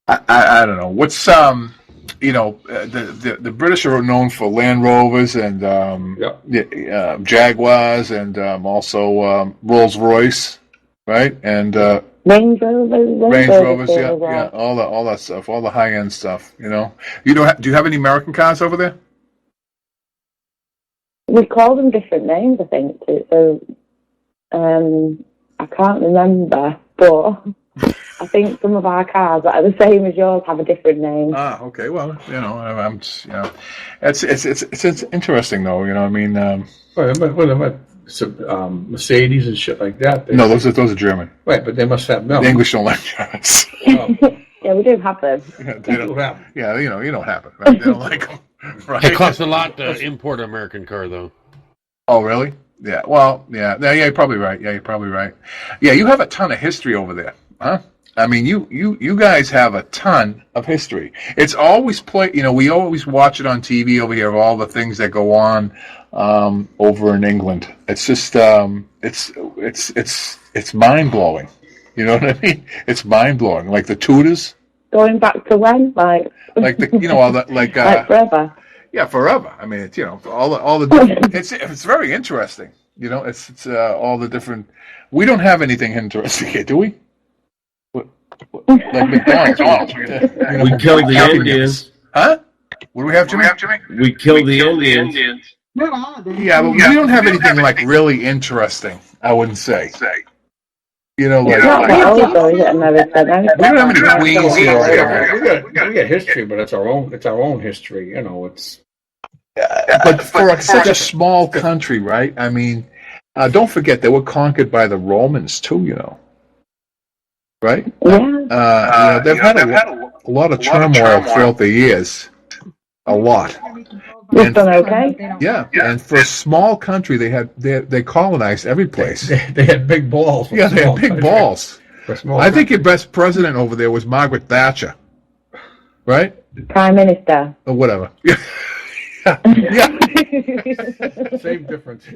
I don't know. What's the British are known for Land Rovers and Jaguars and also Rolls Royce, right? And Range Rovers, yeah, all that stuff, all the high end stuff. Do you have any American cars over there? We call them different names, I think. So, I can't remember, but I think some of our cars that are the same as yours have a different name. Ah, okay. Well, I'm just, it's interesting though. I mean, Mercedes and shit like that. No, those are German. Right, but they must have no. The English don't like Germans. Yeah, we do have them. You don't have them. Right? They don't like them. Right? It costs a lot to import an American car, though. Oh, really? Yeah. Well, yeah. You're probably right. Yeah, you're probably right. Yeah, you have a ton of history over there, huh? I mean, you guys have a ton of history. It's always we always watch it on TV over here of all the things that go on over in England. It's just it's mind blowing. You know what I mean? It's mind blowing. Like the Tudors. Going back to when, like the all that like forever. Yeah, forever. I mean, it's all the different, it's very interesting. It's all the different. We don't have anything interesting here, do we? Like McDonald's. We killed the Indians. Huh? What do we have, Jimmy? We killed the Indians. Yeah, but we don't have anything like really interesting, I wouldn't say. We don't have any queens here. We got history, but it's our own history. It's. But for such a small country, right? I mean, don't forget they were conquered by the Romans too. Right? Yeah. They've had a lot of turmoil throughout the years. A lot. We've done okay. Yeah, and for a small country, they colonized every place. They had big balls. Yeah, they had big balls. I think your best president over there was Margaret Thatcher, right? Prime Minister. Or whatever. Yeah. Same difference.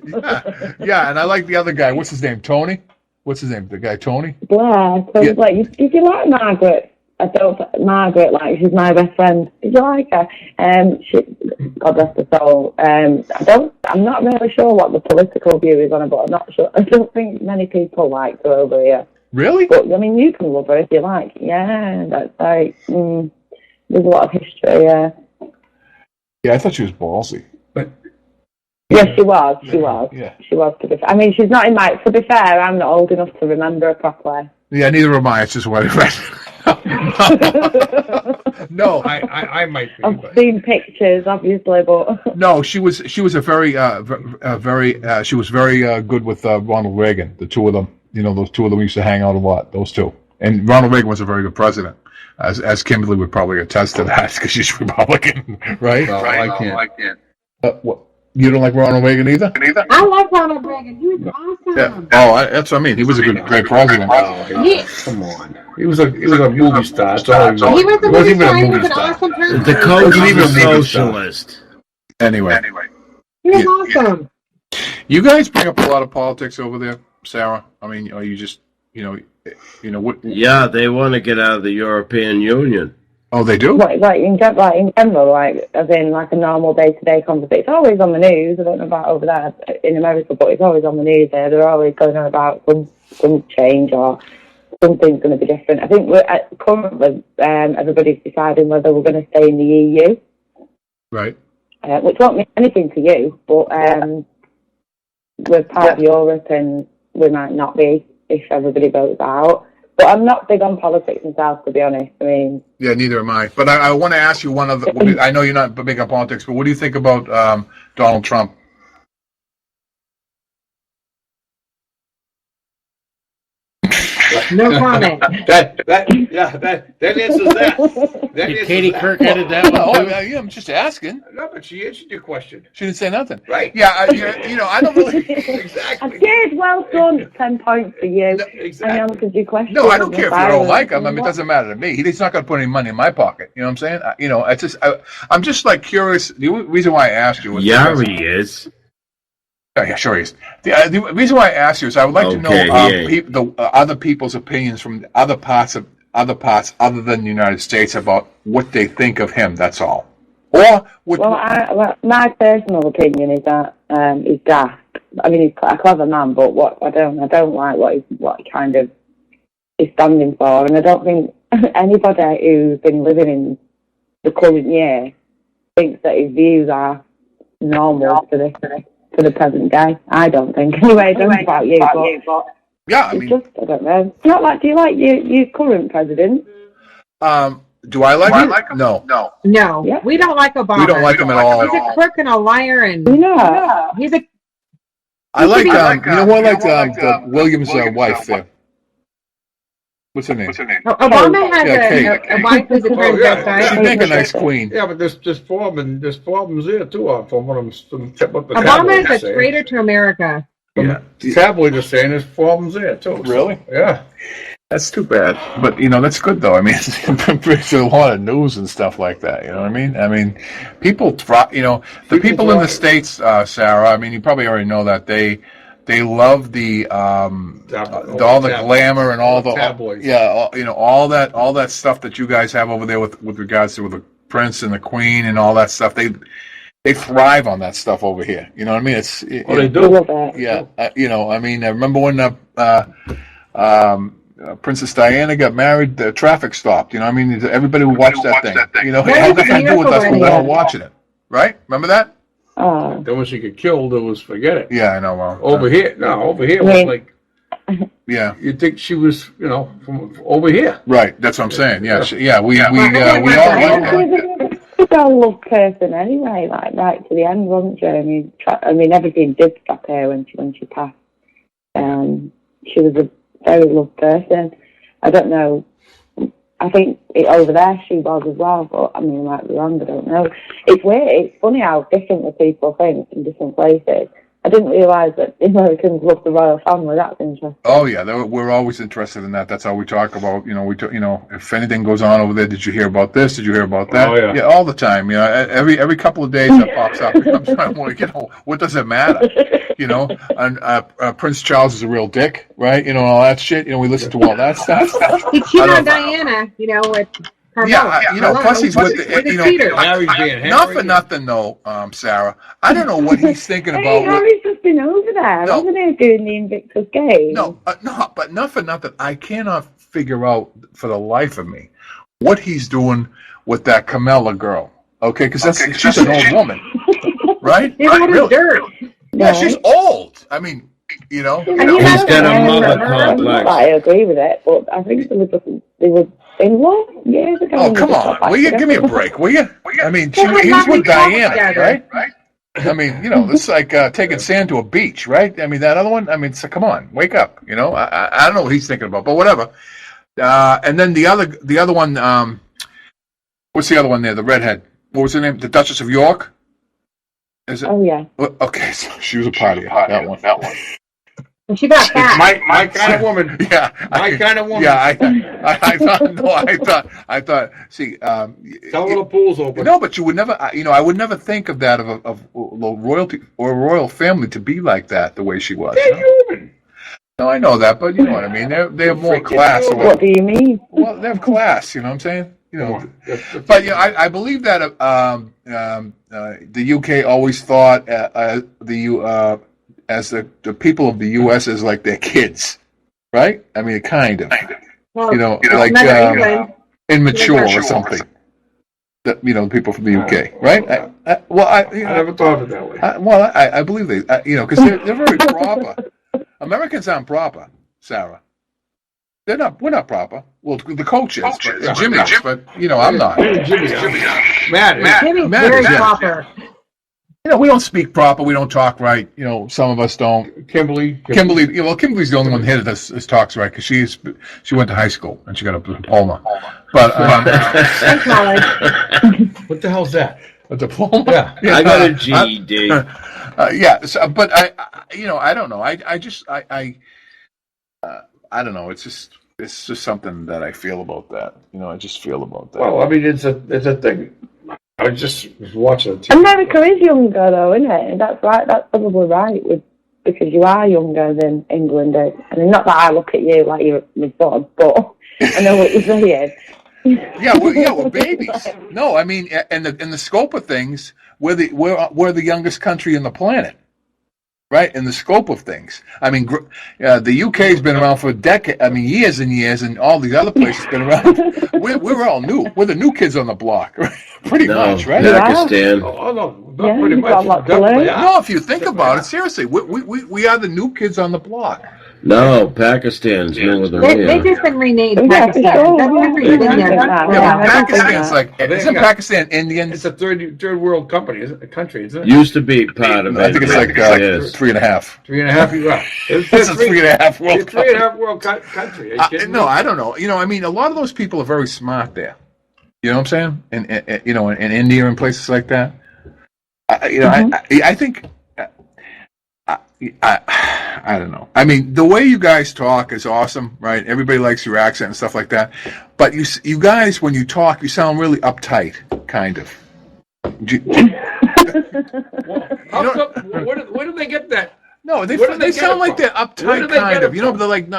Yeah, and I like the other guy. What's his name? Tony? What's his name? The guy Tony? Blair. So Yeah. Did you like Margaret? Margaret, she's my best friend. Did you like her? God rest her soul. I'm not really sure what the political view is on her, but I'm not sure. I don't think many people liked her over here. Really? But I mean, you can love her if you like. Yeah, that's like there's a lot of history. Yeah. Yeah, I thought she was ballsy. But yes, she was. Yeah. She was. To be fair, I mean, she's not in my. To be fair, I'm not old enough to remember her properly. Yeah, neither am I. It's just what I read. No, I might be. I've seen pictures, obviously, but no, she was a very she was very good with Ronald Reagan. The two of them, those two of them used to hang out a lot. Those two, and Ronald Reagan was a very good president, as Kimberly would probably attest to that because she's Republican, right? No, right. I can't. What? You don't like Ronald Reagan either? I like Ronald Reagan. He was awesome. Yeah. Oh, that's what I mean. He was a great president. Come on. He was a movie star. That's all He was a movie star. He was an star. awesome person. The coach was a socialist. Anyway. He was awesome. You guys bring up a lot of politics over there, Sarah. I mean, are you just, what? Yeah, they want to get out of the European Union. Oh, they do? Like in general, as in like a normal day-to-day conversation. It's always on the news. I don't know about over there in America, but it's always on the news there. They're always going on about some change or something's going to be different. I think we're currently everybody's deciding whether we're going to stay in the EU. Right. Which won't mean anything to you, but we're part of Europe and we might not be if everybody votes out. But I'm not big on politics myself, to be honest. I mean, yeah, neither am I. But I want to ask you one of the. I know you're not big on politics, but what do you think about Donald Trump? No comment. That answers that. Did Katie Kirk edit that one? Oh, yeah, I'm just asking. No, but she answered your question. She didn't say nothing. Right. Yeah, I don't really. Exactly. I did. Well done. 10 points for you. No, exactly. I answered your question. No, I don't care if you don't like him. I mean, it doesn't matter to me. He's not going to put any money in my pocket. You know what I'm saying? It's just I'm just like curious. The reason why I asked you was Yeah, he is. Oh, yeah, sure he is. The reason why I asked you is I would like to know the other people's opinions from other parts other than the United States about what they think of him. That's all. Or my personal opinion is that he's daft. I mean, he's a clever man, but I don't like what he kind of is standing for, and I don't think anybody who's been living in the current year thinks that his views are normal for the present day. I don't think. Anyway, I don't know about you, but yeah, I mean, I don't know. It's not like. Do you like your current president? Do I like him? No. Yeah. We don't like Obama. We don't like him at all. He's a crook and a liar, and he's a. I like you know who I like the Williams' wife there. What's her name? Obama has a wife who's a transvestite. She'd make a nice queen. Yeah, but there's problems there too. From what Obama is a traitor to America. Yeah, the tabloid is saying there's problems there too. Really? Yeah. That's too bad. But, that's good, though. I mean, it brings a lot of news and stuff like that. You know what I mean? I mean, people, the people in the States, Sarah, I mean, you probably already know that they love all the glamour and all the tabloids. All that stuff that you guys have over there with regards to the prince and the queen and all that stuff. They thrive on that stuff over here. You know what I mean? They do. Yeah. I mean, I remember when Princess Diana got married, the traffic stopped. You know, I mean, everybody would watch that thing. You know, it had nothing to do with us, but we're all watching it, right? Remember that? Then when she got killed, it was forget it. Yeah, I know. Well, over here was like, yeah, you'd think she was, from over here. Right. That's what I'm saying. Yeah, we all like that. She's a love person anyway, like right to the end, wasn't she? I mean, everything did stop her when she passed. She was a very loved person. I don't know. I think over there she was as well, but I mean, I might be wrong. I don't know. It's weird. It's funny how differently people think in different places. I didn't realise that Americans love the royal family. That's interesting. Oh yeah, we're always interested in that. That's how we talk about. If anything goes on over there, did you hear about this? Did you hear about that? Oh, yeah. All the time. Every couple of days that pops up. I'm trying to what does it matter? And Prince Charles is a real dick, right? All that shit. We listen to all that stuff. He cheated on Diana. With. Plus he's with not for nothing though, Sarah. I don't know what he's thinking about. Harry's just been over there, wasn't he, doing the Invictus Games? No, but not for nothing. I cannot figure out for the life of me what he's doing with that Camilla girl. Okay, because she's an old woman, right? Really? Dirt. Yeah, she's old. I mean, he's got a mother complex. I agree with it, but I think they were in love years ago. Oh, come on. Will you give me a break, will you? I mean, he was with Diana, right? I mean, this is like taking sand to a beach, right? I mean, that other one, so come on, wake up, I don't know what he's thinking about, but whatever. And then the other one, what's the other one there, the redhead? What was her name? The Duchess of York? Is it? Oh, yeah. Okay, so she was a part of that one. And she got fat. My kind of woman. Yeah, my kind of woman. Yeah, I thought. See, tell her the pool's open. No, but you would never. I would never think of that of royalty or a royal family to be like that the way she was. They're human. No, I know that, but you know what I mean. They have more class. What do you mean? Well, they have class. You know what I'm saying? But I believe that the UK always thought as the people of the U.S. as like their kids, right? I mean, kind of, like immature or something. That people from the UK, right? I never thought of it that way. I believe they, because they're very proper. Americans aren't proper, Sarah. We're not proper. Well, the coach is, but Jimmy is, but I'm not. Jimmy's very proper. We don't speak proper. We don't talk right. Some of us don't. Kimberly. Well, Kimberly's the only one here that talks right because she went to high school and she got a diploma. But what the hell's that? A diploma? Yeah, I got a GED. But I don't know. I don't know. It's just something that I feel about that. I just feel about that. Well, I mean, it's a thing. I just was watching it. America is younger, though, isn't it? And that's right. That's probably right with because you are younger than England is. I mean, not that I look at you like you're my son, but I know what you're saying. We're babies. No, I mean, in the scope of things, we're the youngest country in the planet, right? In the scope of things, I mean, the UK's been around for years and years, and all these other places been around. We're all new. We're the new kids on the block, right? Pretty much, right? Pakistan. Pretty much. No, if you think about it, seriously, we are the new kids on the block. No, Pakistan's newer than we They've are. just been renamed Pakistan. Pakistan's isn't Pakistan Indian? It's a third world country, isn't it? Used to be part of it. I think it's like 3.5. 3.5. Yeah. It's a 3.5 world. 3.5 world country. No, I don't know. I mean, a lot of those people are very smart there. You know what I'm saying? In India and places like that. I think. I don't know. I mean, the way you guys talk is awesome, right? Everybody likes your accent and stuff like that. But you guys, when you talk, you sound really uptight, kind of. Where do they get that? No, they sound like they're uptight, kind of.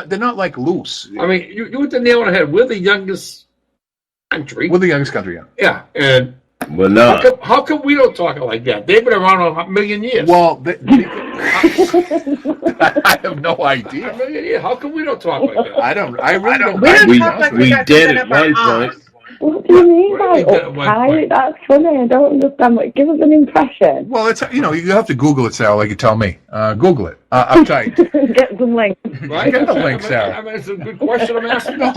They're not like loose. I mean, you hit the nail on the head. We're the youngest country. We're the youngest country, yeah. Yeah, and. Well, no. How come we don't talk like that? They've been around a million years. Well, I have no idea. A million years. How come we don't talk like that? I really don't. We did at one point. What do you mean by uptight? That's funny. I don't understand. Give us an impression. Well, it's you have to Google it, Sarah, like you tell me. Google it. Uptight. Get some links. Right? Get the link, Sarah. I mean, it's a good question I'm asking. No.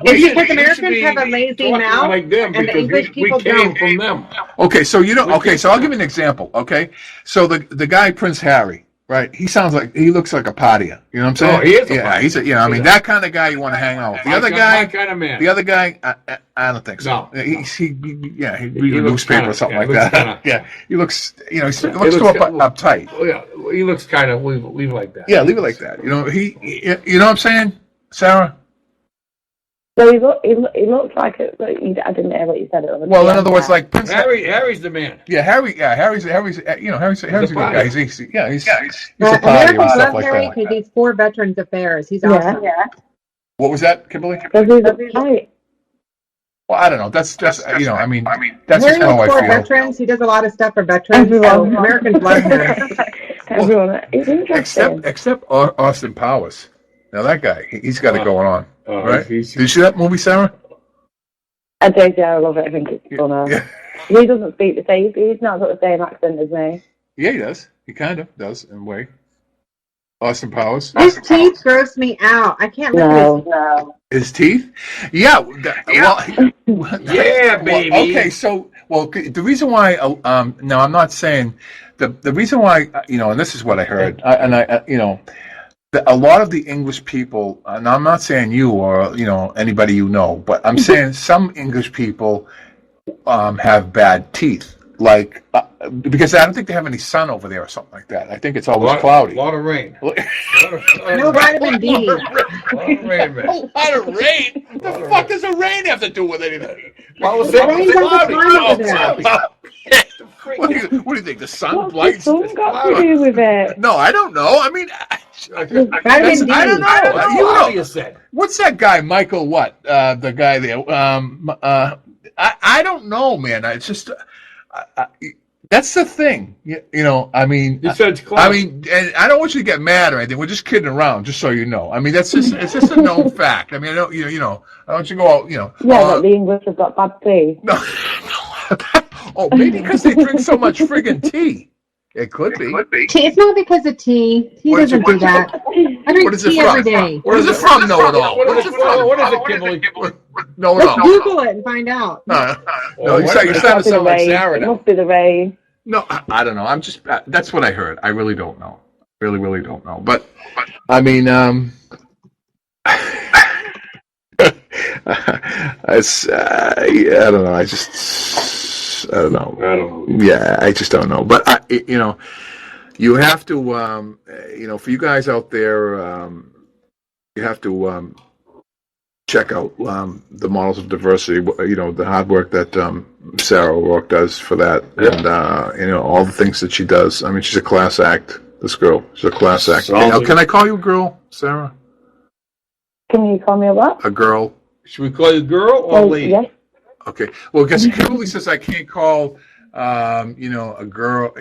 Because Americans have a lazy mouth, like them, and the English people we came don't. from them. Okay, so so I'll give you an example. Okay, so the guy Prince Harry. Right, he looks like a partier. You know what I'm saying? Oh, he is. I mean, that kind of guy you want to hang out with. The other guy, kind of man. The other guy, I don't think so. No. He reads a newspaper or something like that. Yeah, he looks, he looks too uptight. Oh, yeah, he looks kind of leave it like that. Yeah, leave it like that. You know what I'm saying, Sarah? So he looks like it. I didn't hear what you said. Well, in other words, like Prince Harry's the man. Yeah, Harry's a good guy. He's a party Americans and stuff love like Harry that. because he's for Veterans Affairs. He's awesome. Yeah. What was that, Kimberly? Because he's uptight. Well, I don't know. That's that's Harry's just how I for feel. Veterans. He does a lot of stuff for veterans. So Americans love him. Everyone, it's interesting. Except Austin Powers. Now that guy, he's got it going on. Right? Did you see that movie, Sarah? I did, yeah, I love it. I think it's fun. Yeah. He doesn't speak the same. He's not got the same accent as me. Yeah, he does. He kind of does in a way. Austin Powers. His teeth gross me out. I can't look at his teeth. Yeah. Yeah, baby. Okay, so the reason why no, I'm not saying the reason why and this is what I heard, a lot of the English people, and I'm not saying you or anybody but I'm saying some English people have bad teeth, like because I don't think they have any sun over there or something like that. I think it's always cloudy. A lot of rain. No vitamin D. A lot of rain, man. A lot of rain. What the fuck does the rain have to do with anything? Well, it's cloudy. What do you think? The sun blights? What's the sun got to do with it? No, I don't know. I mean, I don't know. You said. What's that guy, Michael? What? The guy there? I don't know, man. It's just that's the thing. I mean, you said it's close. I mean, and I don't want you to get mad or anything. We're just kidding around, just so you know. I mean, it's just a known fact. I mean, I don't, I don't want you to go out, Yeah, but the English have got bad teeth. No. Oh, maybe because they drink so much friggin' tea. It could be. It's not because of tea. Tea doesn't do that. I drink tea every day. Where is it from, know-it-all? What is it, Kimberly? Let's Google it and find out. No, you sound like Sarah now. It must be the rain. No, I don't know. I'm just, that's what I heard. I really don't know. Really don't know. But, I mean, it's, I don't know. I don't know. Yeah, I just don't know. But you have to, for you guys out there, you have to check out the Models of Diversity. The hard work that Sarah O'Rourke does for that, and all the things that she does. I mean, she's a class act. This girl. She's a class act. Solid. Can I call you a girl, Sarah? Can you call me a what? A girl. Should we call you girl or lady? Yes. Okay. Well, because Kimberly says I can't call, a girl.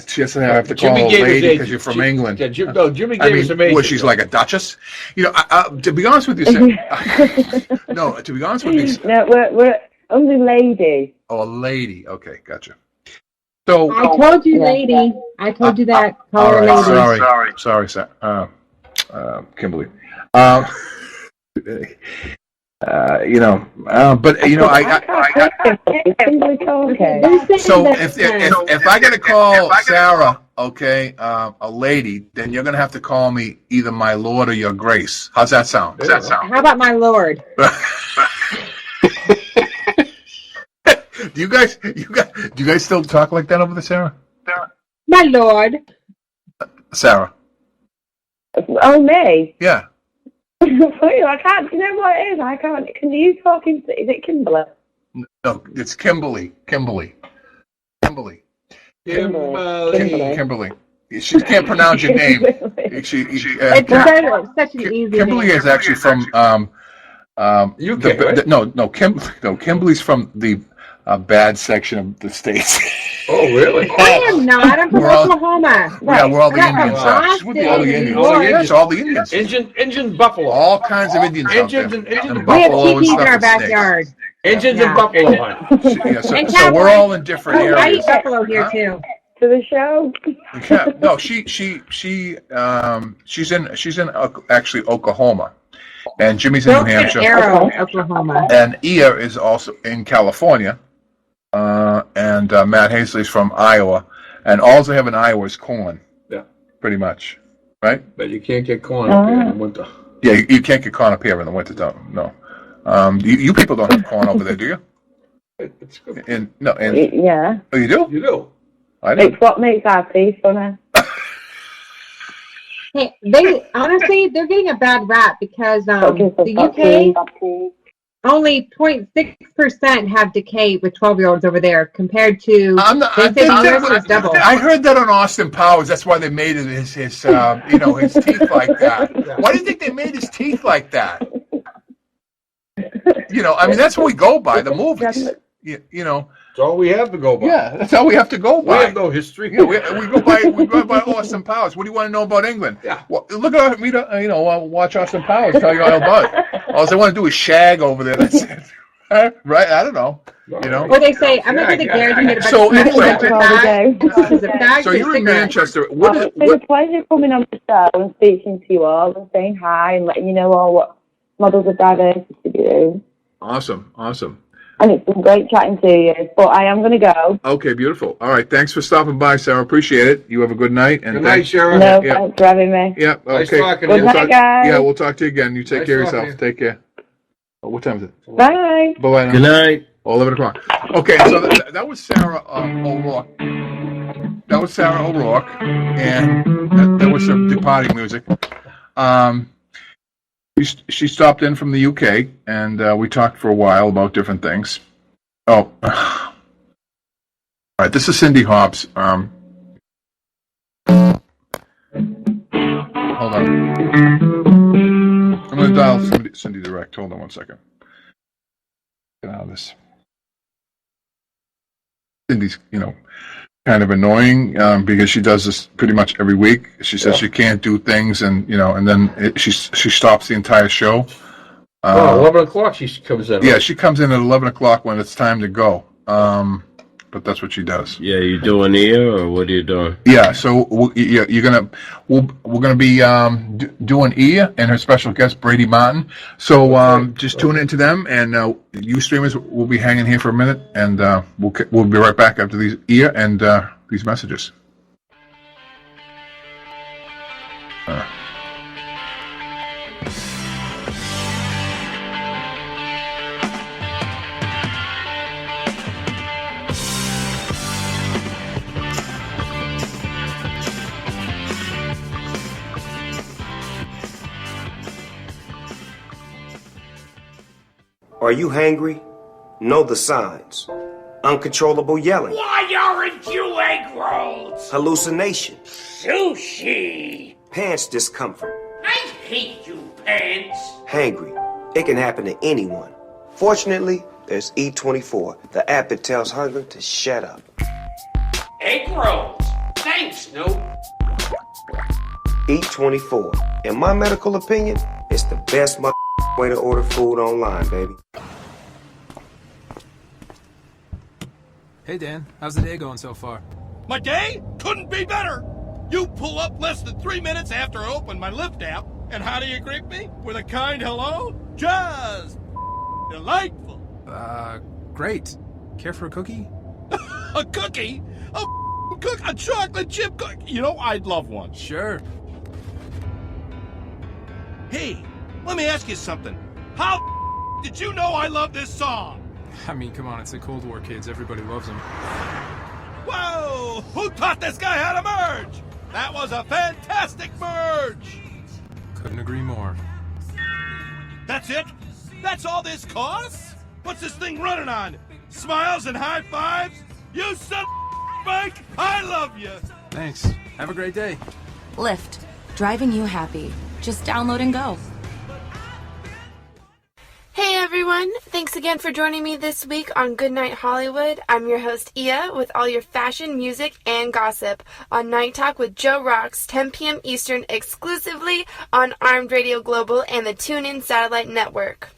She has to have to call a lady because you're from England. Yeah, Jimmy gave us amazing. Well, she's like a duchess. To be honest with you, no. To be honest with you, No, we're only lady. Oh, a lady. Okay, gotcha. So I told you, lady. I told you that. Call her lady. Sorry, Kimberly. So if I gotta call Sarah, okay, a lady, then you're gonna have to call me either my lord or your grace. How's that sound? How about my lord? Do you guys still talk like that over there, Sarah? My lord. Sarah. Oh, me? Yeah. I can't. Do you know what it is? I can't. Can you talk into? Is it Kimberly? No, it's Kimberly. Kimberly. She can't pronounce your name. It's such an easy Kimberly name. is actually from UK, right? Kimberly's from the bad section of the States. Oh, really? I am not. I'm from Oklahoma. Yeah, we're all the Indians. She's with all the Indians. All the Indians. Indian buffalo. All kinds of Indians out there. Indians We have buffalo and teepees in stuff our and backyard. Indians and buffalo. So we're all in different areas. I eat buffalo here too. To the show? Yeah, no, she's in actually Oklahoma, and Jimmy's in New Hampshire. Arrow, Oklahoma. And Ia is also in California, and Matt Hazley's from Iowa, and all they have in Iowa is corn. Yeah, pretty much, right? But you can't get corn up here in the winter. Yeah, you can't get corn up here in the winter, no. You people don't have corn over there, do you? It's good. Yeah. Oh, you do? You do. I do. It's what makes our tea funny. Hey, they're getting a bad rap because the UK only 0.6% have decay with 12-year-olds over there compared to they say the US is double. I heard that on Austin Powers. That's why they made it his teeth like that. Why do you think they made his teeth like that? That's what we go by, the movies. That's all we have to go by. Yeah, that's all we have to go by. We have no history. Yeah, we go by Austin Powers. What do you want to know about England? Yeah. Well, look at watch Austin Powers. Tell you all about it. All they want to do is shag over there. That's it. Right? I don't know. Well, they say I'm gonna get the guarantee. So anyway, So you're in Manchester. It's been a pleasure coming on the show and speaking to you all and saying hi and letting you know all what models of diversity we do. Awesome. And it's been great chatting to you, but I am going to go. Okay, beautiful. All right, thanks for stopping by, Sarah. Appreciate it. You have a good night. And good night, Sharon. No, thanks for having me. Yeah, okay. Nice talking to you. Good night, guys. Yeah, we'll talk to you again. You take Nice care of talking yourself. to you. Take care. What time is it? Bye. Bye-bye now. Good night. 11 o'clock. Okay, so that was Sarah O'Rourke. That was Sarah O'Rourke, and that was some departing music. She stopped in from the UK, and we talked for a while about different things. Oh, all right. This is Cindy Hobbs. Hold on. I'm going to dial Cindy direct. Hold on one second. Get out of this. Cindy's, kind of annoying because she does this pretty much every week. She says she can't do things, and and then she stops the entire show. 11 o'clock she comes in. Yeah, she comes in at 11 o'clock when it's time to go. But that's what she does. Yeah, you doing here, or what are you doing? Yeah, so we're gonna be doing Ia and her special guest Brady Martin. So just tune into them, and you streamers will be hanging here for a minute, and we'll be right back after these Ia and these messages. Are you hangry? Know the signs. Uncontrollable yelling. Why aren't you egg rolls? Hallucination. Sushi. Pants discomfort. I hate you, pants. Hangry. It can happen to anyone. Fortunately, there's E24, the app that tells hunger to shut up. Egg rolls. Thanks, Snoop. E24. In my medical opinion, it's the best way to order food online, baby. Hey, Dan. How's the day going so far? My day couldn't be better. You pull up less than 3 minutes after I open my Lyft app, and how do you greet me? With a kind hello? Just delightful. Great. Care for a cookie? A cookie? A chocolate chip cookie? You know, I'd love one. Sure. Hey, let me ask you something. How did you know I love this song? I mean, come on, it's the Cold War kids. Everybody loves them. Whoa! Who taught this guy how to merge? That was a fantastic merge! Couldn't agree more. That's it? That's all this costs? What's this thing running on? Smiles and high fives? You son of Mike, I love you! Thanks. Have a great day. Lyft. Driving you happy. Just download and go. Hey everyone, thanks again for joining me this week on Goodnight Hollywood. I'm your host Ia with all your fashion, music, and gossip on Night Talk with JOEROXX, 10 p.m. Eastern, exclusively on Armed Radio Global and the TuneIn Satellite Network.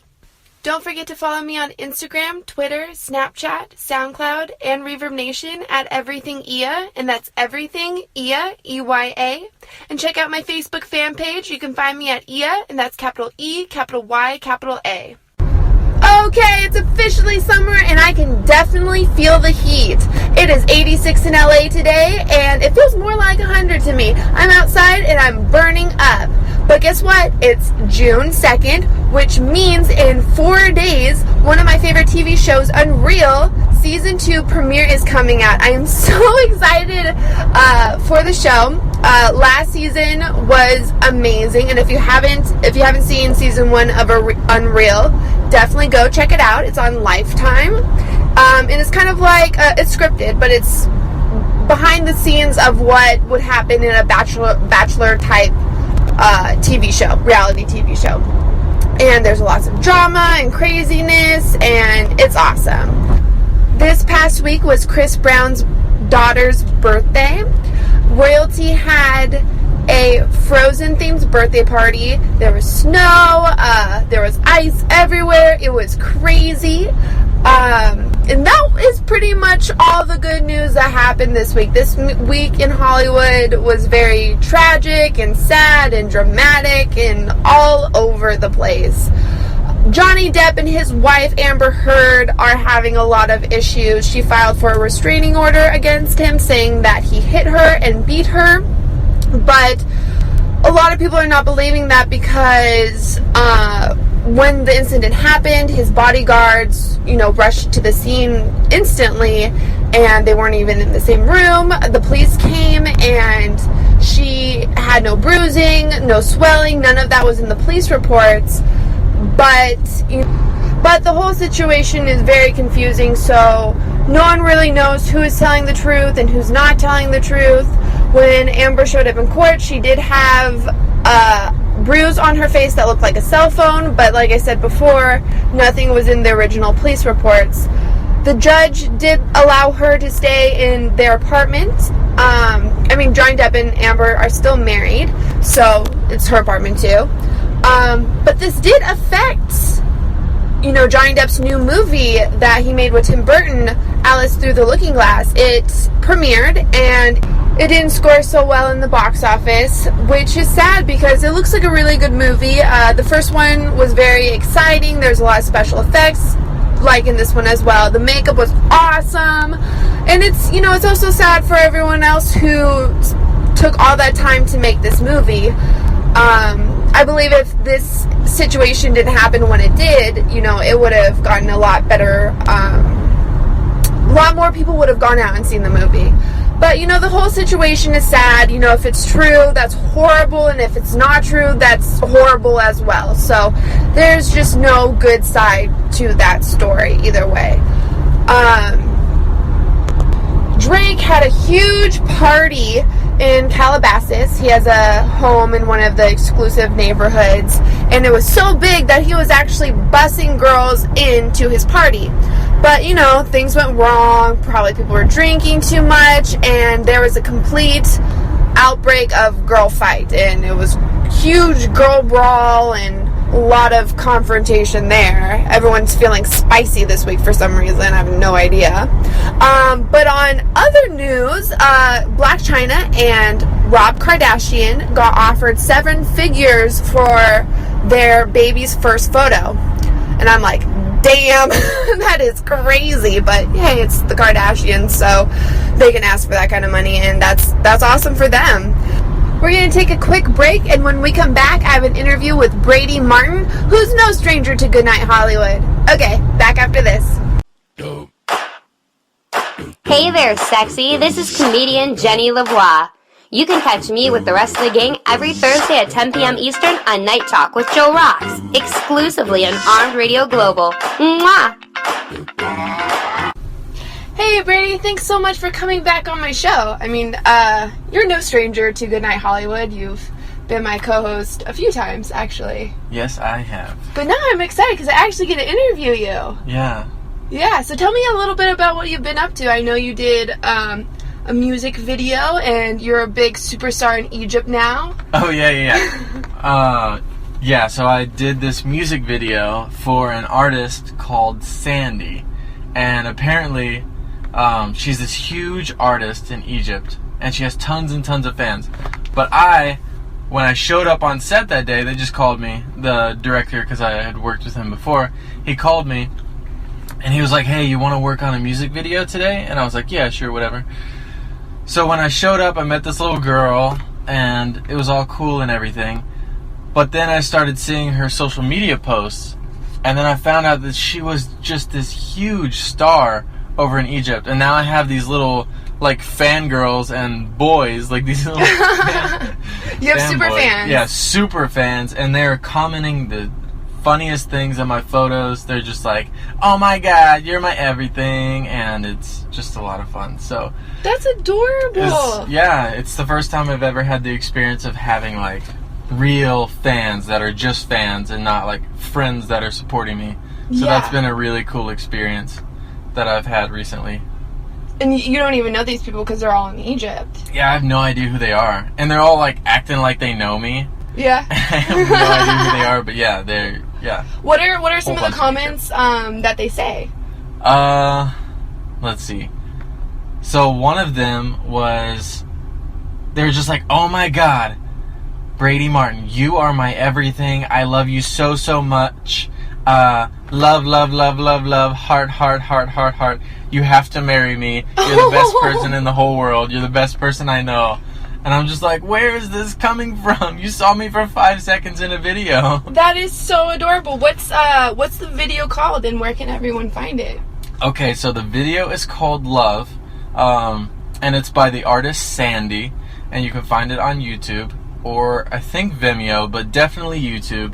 Don't forget to follow me on Instagram, Twitter, Snapchat, SoundCloud, and Reverb Nation at Everything Ia, and that's Everything Ia, EYA. And check out my Facebook fan page. You can find me at Ia, and that's capital E, capital Y, capital A. Okay, it's officially summer and I can definitely feel the heat. It is 86 in LA today and it feels more like 100 to me. I'm outside and I'm burning up. But guess what? It's June 2nd, which means in 4 days, one of my favorite TV shows, Unreal, Season 2 premiere is coming out. I am so excited for the show. Last season was amazing, and if you haven't seen Season 1 of Unreal, definitely go check it out. It's on Lifetime, and it's kind of like it's scripted, but it's behind the scenes of what would happen in a bachelor type TV show, reality TV show. And there's lots of drama and craziness, and it's awesome. This past week was Chris Brown's daughter's birthday. Royalty had a Frozen-themed birthday party. There was snow, there was ice everywhere. It was crazy. And that is pretty much all the good news that happened this week. This week in Hollywood was very tragic and sad and dramatic and all over the place. Johnny Depp and his wife Amber Heard are having a lot of issues. She filed for a restraining order against him, saying that he hit her and beat her. But a lot of people are not believing that because when the incident happened, his bodyguards, rushed to the scene instantly, and they weren't even in the same room. The police came, and she had no bruising, no swelling. None of that was in the police reports. But the whole situation is very confusing, so no one really knows who is telling the truth and who's not telling the truth. When Amber showed up in court, she did have a bruise on her face that looked like a cell phone, but like I said before, nothing was in the original police reports. The judge did allow her to stay in their apartment. Johnny Depp and Amber are still married, so it's her apartment too. But this did affect, Johnny Depp's new movie that he made with Tim Burton, Alice Through the Looking Glass. It premiered and it didn't score so well in the box office, which is sad because it looks like a really good movie. The first one was very exciting. There's a lot of special effects, like in this one as well. The makeup was awesome. And it's also sad for everyone else who took all that time to make this movie. I believe if this situation didn't happen when it did, it would have gotten a lot better. A lot more people would have gone out and seen the movie. But, the whole situation is sad. If it's true, that's horrible. And if it's not true, that's horrible as well. So there's just no good side to that story either way. Drake had a huge party in Calabasas. He has a home in one of the exclusive neighborhoods, and it was so big that he was actually busing girls into his party. But, you know, things went wrong. Probably people were drinking too much, and there was a complete outbreak of girl fight, and it was huge girl brawl and a lot of confrontation there. Everyone's feeling spicy this week for some reason. I have no idea. But on other news, Blac Chyna and Rob Kardashian got offered 7 figures for their baby's first photo. And I'm like, damn, that is crazy. But hey, it's the Kardashians, so they can ask for that kind of money, and that's awesome for them. We're going to take a quick break, and when we come back, I have an interview with Brady Martin, who's no stranger to Goodnight Hollywood. Okay, back after this. Hey there, sexy. This is comedian Jenny Lavoie. You can catch me with the rest of the gang every Thursday at 10 p.m. Eastern on Night Talk with JOEROXX, exclusively on Armed Radio Global. Mwah! Hey, Brady, thanks so much for coming back on my show. I mean, you're no stranger to Goodnight Hollywood. You've been my co-host a few times, actually. Yes, I have. But now I'm excited because I actually get to interview you. Yeah. Yeah, so tell me a little bit about what you've been up to. I know you did a music video, and you're a big superstar in Egypt now. Oh, yeah. Yeah, so I did this music video for an artist called Sandy. And apparently, she's this huge artist in Egypt, and she has tons and tons of fans. But when I showed up on set that day, they just called me, the director, because I had worked with him before. He called me, and he was like, hey, you want to work on a music video today? And I was like, yeah, sure, whatever. So when I showed up, I met this little girl, and it was all cool and everything. But then I started seeing her social media posts, and then I found out that she was just this huge star over in Egypt. And now I have these little, like, fangirls and boys, like these little You have super fans. Yeah, super fans, and they're commenting the funniest things on my photos. They're just like, oh my god, you're my everything, and it's just a lot of fun. So that's adorable. It's the first time I've ever had the experience of having, like, real fans that are just fans and not like friends that are supporting me. So that's been a really cool experience that I've had recently. And you don't even know these people because they're all in Egypt. Yeah, I have no idea who they are, and they're all like acting like they know me. Yeah. I have no idea who they are, but What are some of the comments that they say? Let's see. So one of them was, they were just like, oh my god, Brady Martin, you are my everything. I love you so, so much. Love, love, love, love, love. Heart, heart, heart, heart, heart. You have to marry me. You're the best person in the whole world. You're the best person I know. And I'm just like, where is this coming from? You saw me for 5 seconds in a video. That is so adorable. What's the video called, and where can everyone find it? Okay, so the video is called Love, and it's by the artist Sandy, and you can find it on YouTube, or I think Vimeo, but definitely YouTube.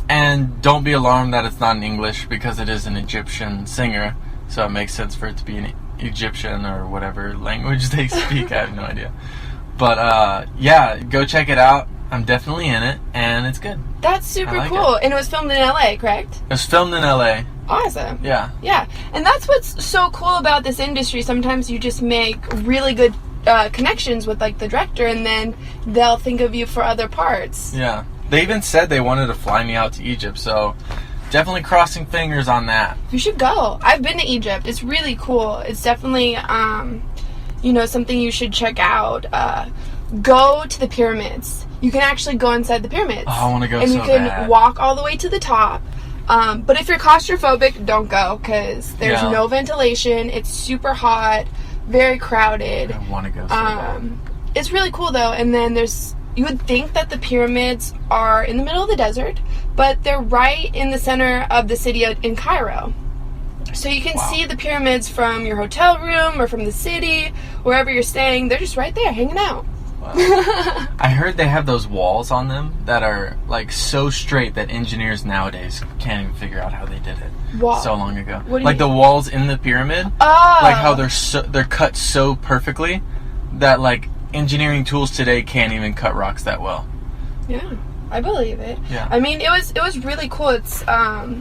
And don't be alarmed that it's not in English, because it is an Egyptian singer, so it makes sense for it to be in Egyptian or whatever language they speak. I have no idea. But go check it out. I'm definitely in it, and it's good. That's super cool. And it was filmed in LA, correct? It was filmed in LA. Awesome. Yeah. Yeah. And that's what's so cool about this industry. Sometimes you just make really good connections with, like, the director, and then they'll think of you for other parts. Yeah. They even said they wanted to fly me out to Egypt, so definitely crossing fingers on that. You should go. I've been to Egypt. It's really cool. It's definitely, something you should check out. Go to the pyramids. You can actually go inside the pyramids. Oh, I want to go and so you can bad. walk all the way to the top. But if you're claustrophobic, don't go, because there's no ventilation. It's super hot, very crowded. I want to go so bad. It's really cool, though. And then you would think that the pyramids are in the middle of the desert, but they're right in the center of the city in Cairo. So you can see the pyramids from your hotel room or from the city, wherever you're staying. They're just right there hanging out. I heard they have those walls on them that are like so straight that engineers nowadays can't even figure out how they did it. Wow. So long ago. Like the walls in the pyramid, oh. like how they're cut so perfectly that like engineering tools today can't even cut rocks that well. Yeah, I believe it. Yeah. I mean, it was really cool. It's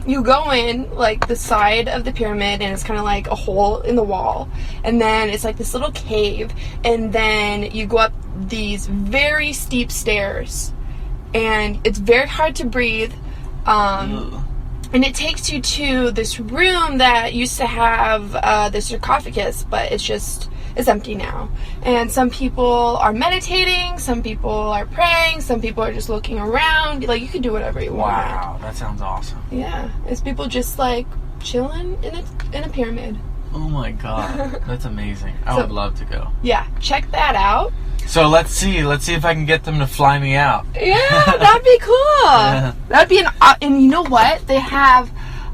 you go in like the side of the pyramid, and it's kind of like a hole in the wall, and then it's like this little cave, and then you go up these very steep stairs, and it's very hard to breathe. And it takes you to this room that used to have the sarcophagus, but it's empty now. And some people are meditating, some people are praying, some people are just looking around. Like, you can do whatever you want. Wow, that sounds awesome. Yeah, it's people just like chilling in a pyramid. Oh my god, that's amazing. I would love to go. Yeah, check that out. So let's see if I can get them to fly me out. Yeah, that'd be cool. Yeah. That'd be and you know what? They have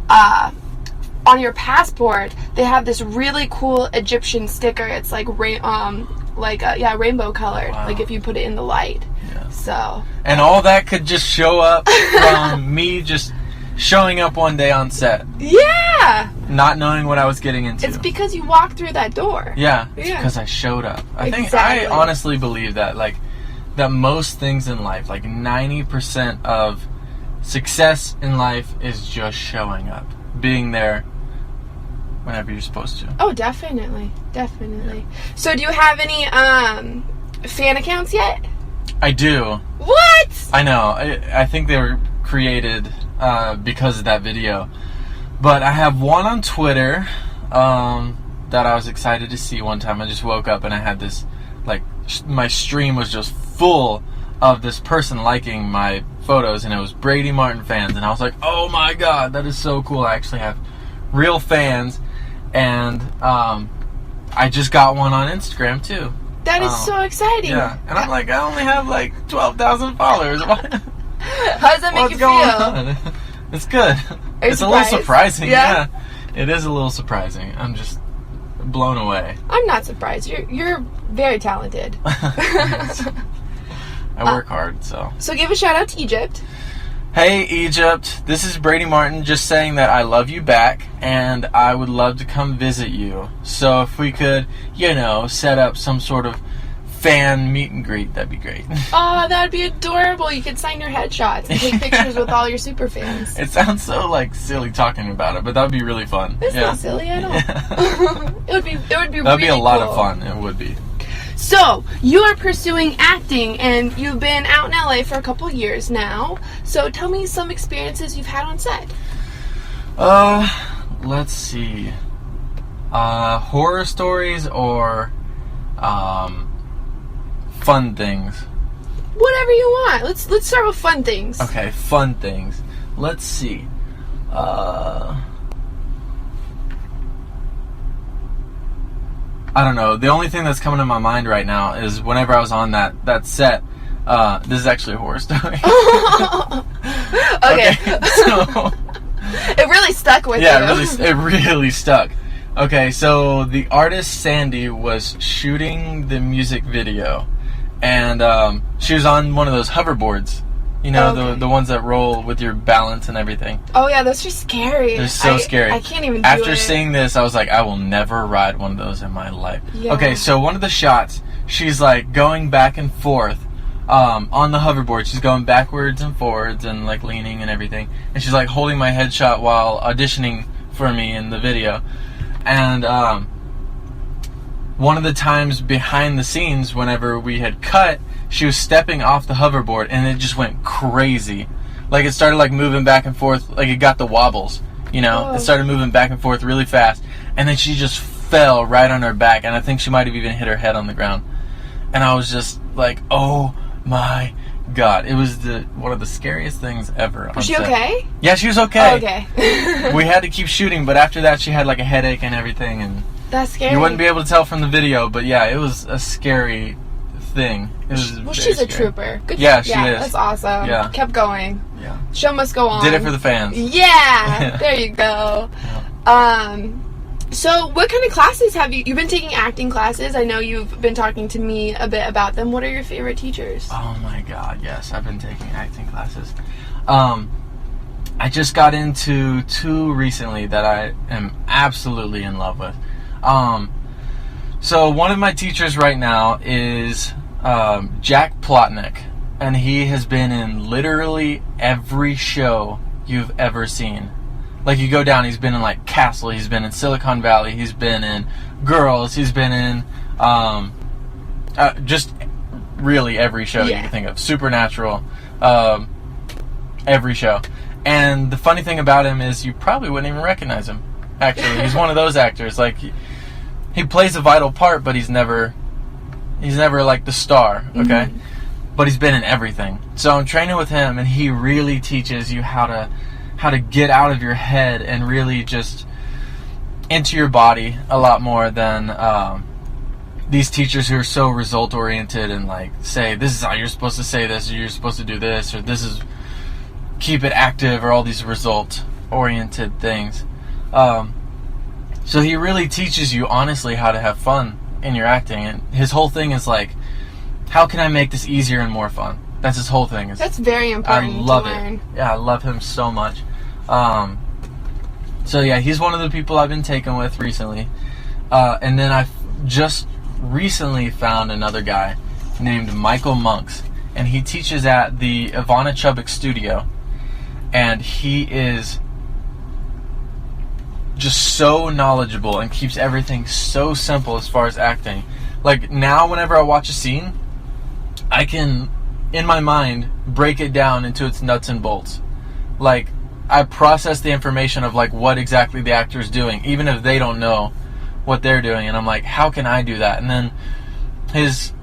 on your passport, they have this really cool Egyptian sticker. It's like rainbow colored. Wow. Like if you put it in the light. Yeah. So. And all that could just show up from me just showing up one day on set. Yeah. Not knowing what I was getting into. It's because you walked through that door. Yeah. It's because I showed up. Exactly. I honestly believe that that most things in life, like 90% of success in life is just showing up. Being there whenever you're supposed to. Oh, definitely. Definitely. So do you have any fan accounts yet? I do. What? I know. I think they were created because of that video. But I have one on Twitter that I was excited to see one time. I just woke up and I had this, like, my stream was just full of this person liking my photos, and it was Brady Martin fans. And I was like, oh my god, that is so cool. I actually have real fans. And I just got one on Instagram too. That is so exciting. Yeah. And I'm like, I only have like 12,000 followers. How does that make you feel? On? It's good. It's a little surprising. Yeah? It is a little surprising. I'm just blown away. I'm not surprised. You're very talented. I work hard, so. So give a shout out to Egypt. Hey Egypt, this is Brady Martin just saying that I love you back and I would love to come visit you. So if we could, set up some sort of fan meet and greet, that'd be great. Oh, that'd be adorable. You could sign your headshots and take pictures with all your super fans. It sounds so like silly talking about it, but that'd be really fun. It's not silly at all. It would be that'd really be a lot cool. of fun. It would be. So, you are pursuing acting, and you've been out in LA for a couple years now. So, tell me some experiences you've had on set. Let's see. Horror stories or fun things? Whatever you want. Let's start with fun things. Okay, fun things. Let's see. I don't know. The only thing that's coming to my mind right now is whenever I was on that set. This is actually a horror story. Okay. So it really stuck with you. Yeah, it really stuck. Okay, so the artist Sandy was shooting the music video, and she was on one of those hoverboards. The ones that roll with your balance and everything. Oh yeah, those are scary. They're so scary. I can't even do After it. seeing this, I was like, I will never ride one of those in my life. Yeah. Okay, so one of the shots, she's like going back and forth on the hoverboard. She's going backwards and forwards and like leaning and everything. And she's like holding my headshot while auditioning for me in the video. And one of the times behind the scenes, whenever we had cut, she was stepping off the hoverboard and it just went crazy. Like it started like moving back and forth, like it got the wobbles, Whoa. It started moving back and forth really fast, and then she just fell right on her back, and I think she might have even hit her head on the ground. And I was just like, oh my god. It was one of the scariest things ever on Was she set. okay? Yeah, she was okay. Oh, okay. We had to keep shooting, but after that she had like a headache and everything, and that's scary. you wouldn't be able to tell from the video, but yeah, it was a scary thing. It was Well, very she's a scary. trooper. Good. Yeah, she is. That's awesome. Yeah. Kept going. Yeah. Show must go on. Did it for the fans. Yeah. There you go. So what kind of classes have you've been taking acting classes? I know you've been talking to me a bit about them. What are your favorite teachers? Oh my God, yes, I've been taking acting classes. I just got into 2 recently that I am absolutely in love with. So one of my teachers right now is Jack Plotnick, and he has been in literally every show you've ever seen. Like, you go down, he's been in like Castle, he's been in Silicon Valley, he's been in Girls, he's been in just really every show you can think of. Supernatural, every show. And the funny thing about him is you probably wouldn't even recognize him. Actually, he's one of those actors. Like, he plays a vital part, but he's never like the star. Okay, but he's been in everything. So I'm training with him, and he really teaches you how to get out of your head and really just into your body a lot more than these teachers who are so result oriented and like say this is how you're supposed to say this, or you're supposed to do this, or this is keep it active, or all these result oriented things. So he really teaches you honestly how to have fun in your acting, and his whole thing is like, how can I make this easier and more fun? That's his whole thing. That's very important. I love to learn. it. Yeah, I love him so much. So yeah, he's one of the people I've been taking with recently. And then I just recently found another guy named Michael Monks, and he teaches at the Ivana Chubbuck studio, and he is just so knowledgeable and keeps everything so simple as far as acting. Like, now whenever I watch a scene, I can, in my mind, break it down into its nuts and bolts. Like, I process the information of like what exactly the actor is doing, even if they don't know what they're doing, and I'm like, how can I do that? And then his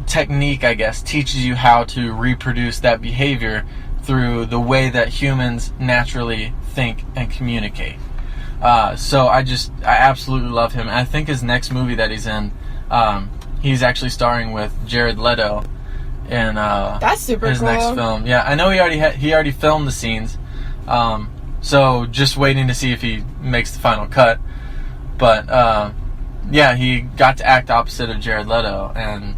technique, I guess, teaches you how to reproduce that behavior through the way that humans naturally think and communicate. So I absolutely love him. And I think his next movie that he's in, he's actually starring with Jared Leto in that's super his cool. next film. Yeah, I know he already filmed the scenes. So just waiting to see if he makes the final cut. But yeah, he got to act opposite of Jared Leto, and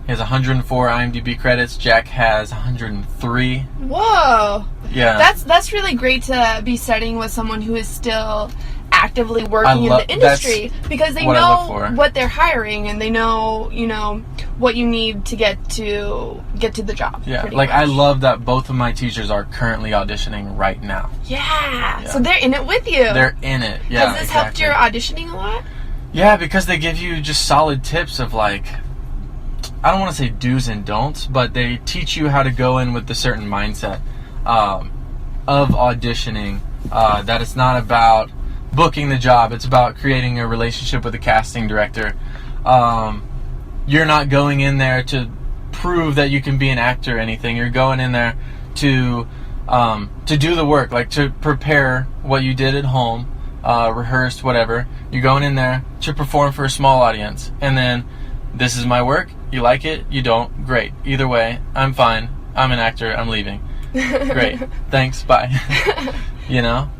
he has 104 IMDb credits. Jack has 103. Whoa! Yeah, that's really great to be studying with someone who is still actively working in the industry, because they know what they're hiring, and they know, you know, what you need to get to the job. Yeah, like, I love that both of my teachers are currently auditioning right now. Yeah. So they're in it with you. They're in it. Yeah. Has this helped your auditioning a lot? Yeah, because they give you just solid tips of like, I don't want to say do's and don'ts, but they teach you how to go in with a certain mindset of auditioning. That it's not about booking the job, it's about creating a relationship with the casting director. You're not going in there to prove that you can be an actor or anything. You're going in there to do the work, like to prepare what you did at home, rehearsed, whatever. You're going in there to perform for a small audience, and then this is my work. You like it, you don't, great. Either way, I'm fine. I'm an actor, I'm leaving. Great. Thanks, bye. You know?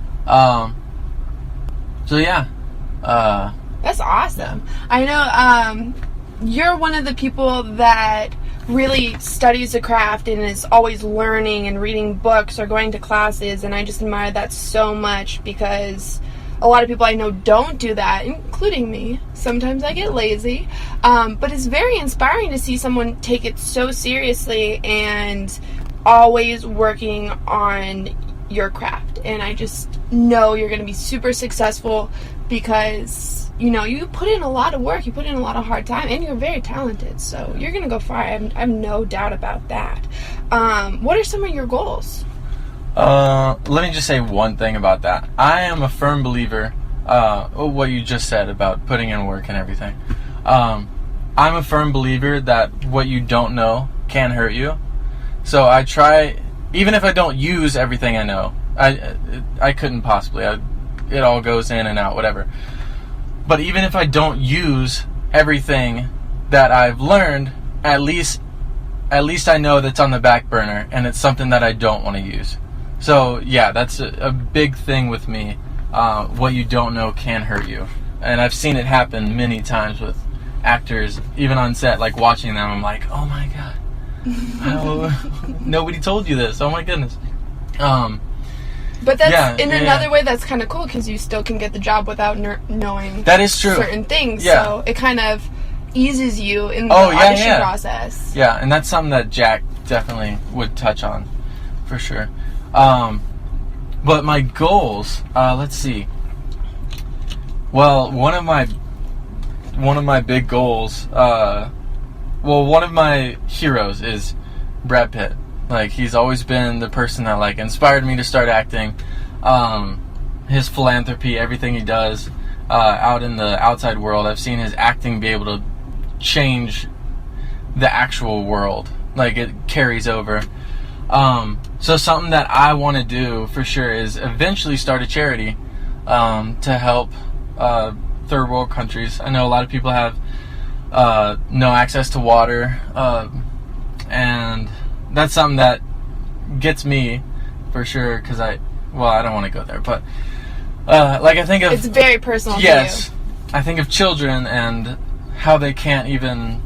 So yeah. That's awesome. Yeah. I know you're one of the people that really studies the craft and is always learning and reading books or going to classes, and I just admire that so much, because a lot of people I know don't do that, including me. Sometimes I get lazy. But it's very inspiring to see someone take it so seriously and always working on your craft. And I just know you're going to be super successful, because, you know, you put in a lot of work, you put in a lot of hard time, and you're very talented. So you're going to go far. I have no doubt about that. What are some of your goals? Let me just say one thing about that. I am a firm believer, what you just said about putting in work and everything. I'm a firm believer that what you don't know can hurt you. So I try, even if I don't use everything I know, I couldn't possibly. It all goes in and out, whatever. But even if I don't use everything that I've learned, at least I know that's on the back burner, and it's something that I don't want to use. So yeah, that's a big thing with me. What you don't know can hurt you. And I've seen it happen many times with actors, even on set, like watching them, I'm like, oh my God, nobody told you this. Oh my goodness. But that's another way that's kind of cool because you still can get the job without knowing that is true. certain things. Yeah. So it kind of eases you in the audition process. Yeah, and that's something that Jack definitely would touch on, for sure. But my goals, let's see. Well, one of my big goals, one of my heroes is Brad Pitt. Like, he's always been the person that, like, inspired me to start acting. His philanthropy, everything he does out in the outside world, I've seen his acting be able to change the actual world. Like, it carries over. So something that I want to do for sure is eventually start a charity to help third world countries. I know a lot of people have no access to water, and that's something that gets me for sure, because I don't want to go there, but like, I think of, it's very personal. Yes, to you. I think of children and how they can't even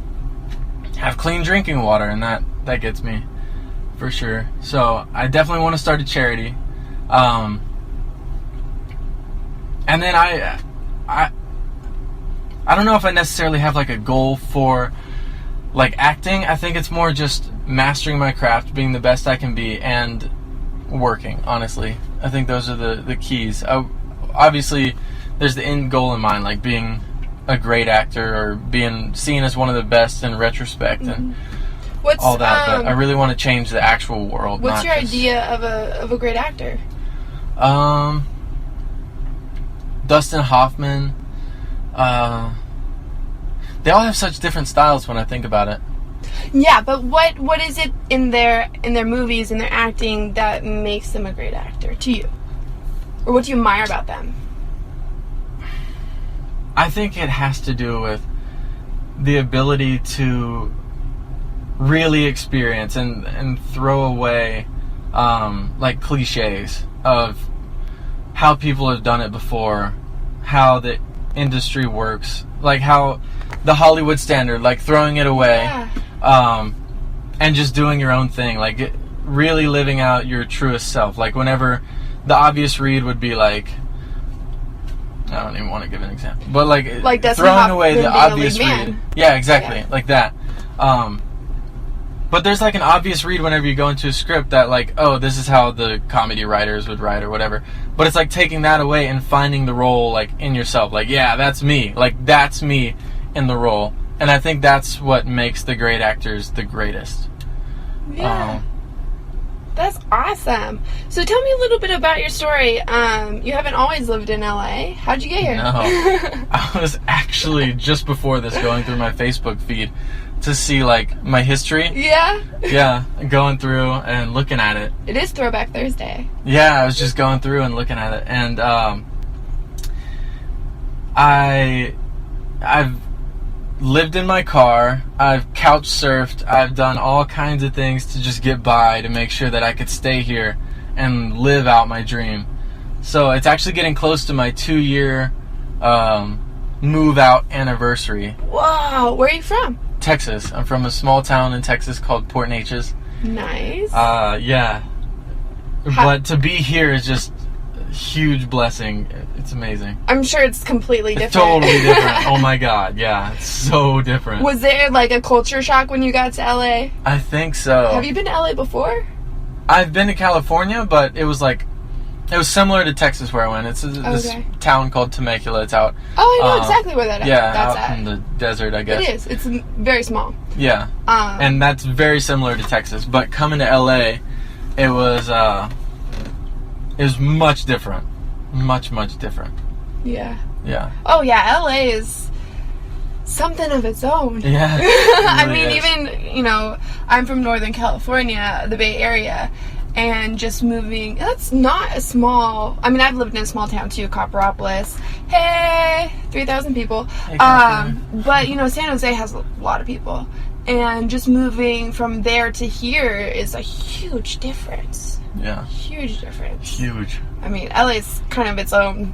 have clean drinking water, and that gets me for sure. So I definitely want to start a charity, and then I don't know if I necessarily have like a goal for like acting. I think it's more just mastering my craft, being the best I can be, and working, honestly. I think those are the keys. Obviously, there's the end goal in mind, like being a great actor or being seen as one of the best in retrospect and all that. But I really want to change the actual world. What's your idea of a great actor? Dustin Hoffman. They all have such different styles when I think about it. Yeah, but what is it in their movies, in their acting, that makes them a great actor to you? Or what do you admire about them? I think it has to do with the ability to really experience and throw away like cliches of how people have done it before, how the industry works, like how the Hollywood standard, like throwing it away, and just doing your own thing, like really living out your truest self. Like whenever the obvious read would be like, I don't even want to give an example, but like throwing away the obvious read. Yeah, exactly, like that. But there's like an obvious read whenever you go into a script that like, oh, this is how the comedy writers would write or whatever. But it's like taking that away and finding the role like in yourself. Like, yeah, that's me. Like, that's me in the role. And I think that's what makes the great actors the greatest. Yeah. That's awesome. So tell me a little bit about your story. You haven't always lived in LA. How'd you get here? No. I was actually just before this going through my Facebook feed to see like my history. Yeah? Yeah, going through and looking at it. It is Throwback Thursday. Yeah, I was just going through and looking at it, and I've lived in my car, I've couch surfed, I've done all kinds of things to just get by, to make sure that I could stay here and live out my dream. So it's actually getting close to my 2-year move out anniversary. Wow, where are you from? Texas. I'm from a small town in Texas called Port Neches. Nice. Yeah. But to be here is just a huge blessing. It's amazing. I'm sure it's completely different. Totally different. Oh my God. Yeah, it's so different. Was there like a culture shock when you got to LA? I think so. Have you been to LA before? I've been to California, but it was similar to Texas where I went. It's this town called Temecula. It's out. Oh, I know exactly where that's out at. in the desert, I guess. It is. It's very small. Yeah. And that's very similar to Texas. But coming to LA, it was much different. Much different. Yeah. Yeah. Oh yeah, LA is something of its own. Yeah. I mean, even, I'm from Northern California, the Bay Area. And just moving, that's not a small, I mean, I've lived in a small town too, Copperopolis. Hey, 3,000 people. Hey, but, San Jose has a lot of people. And just moving from there to here is a huge difference. Yeah. Huge difference. Huge. I mean, LA's kind of its own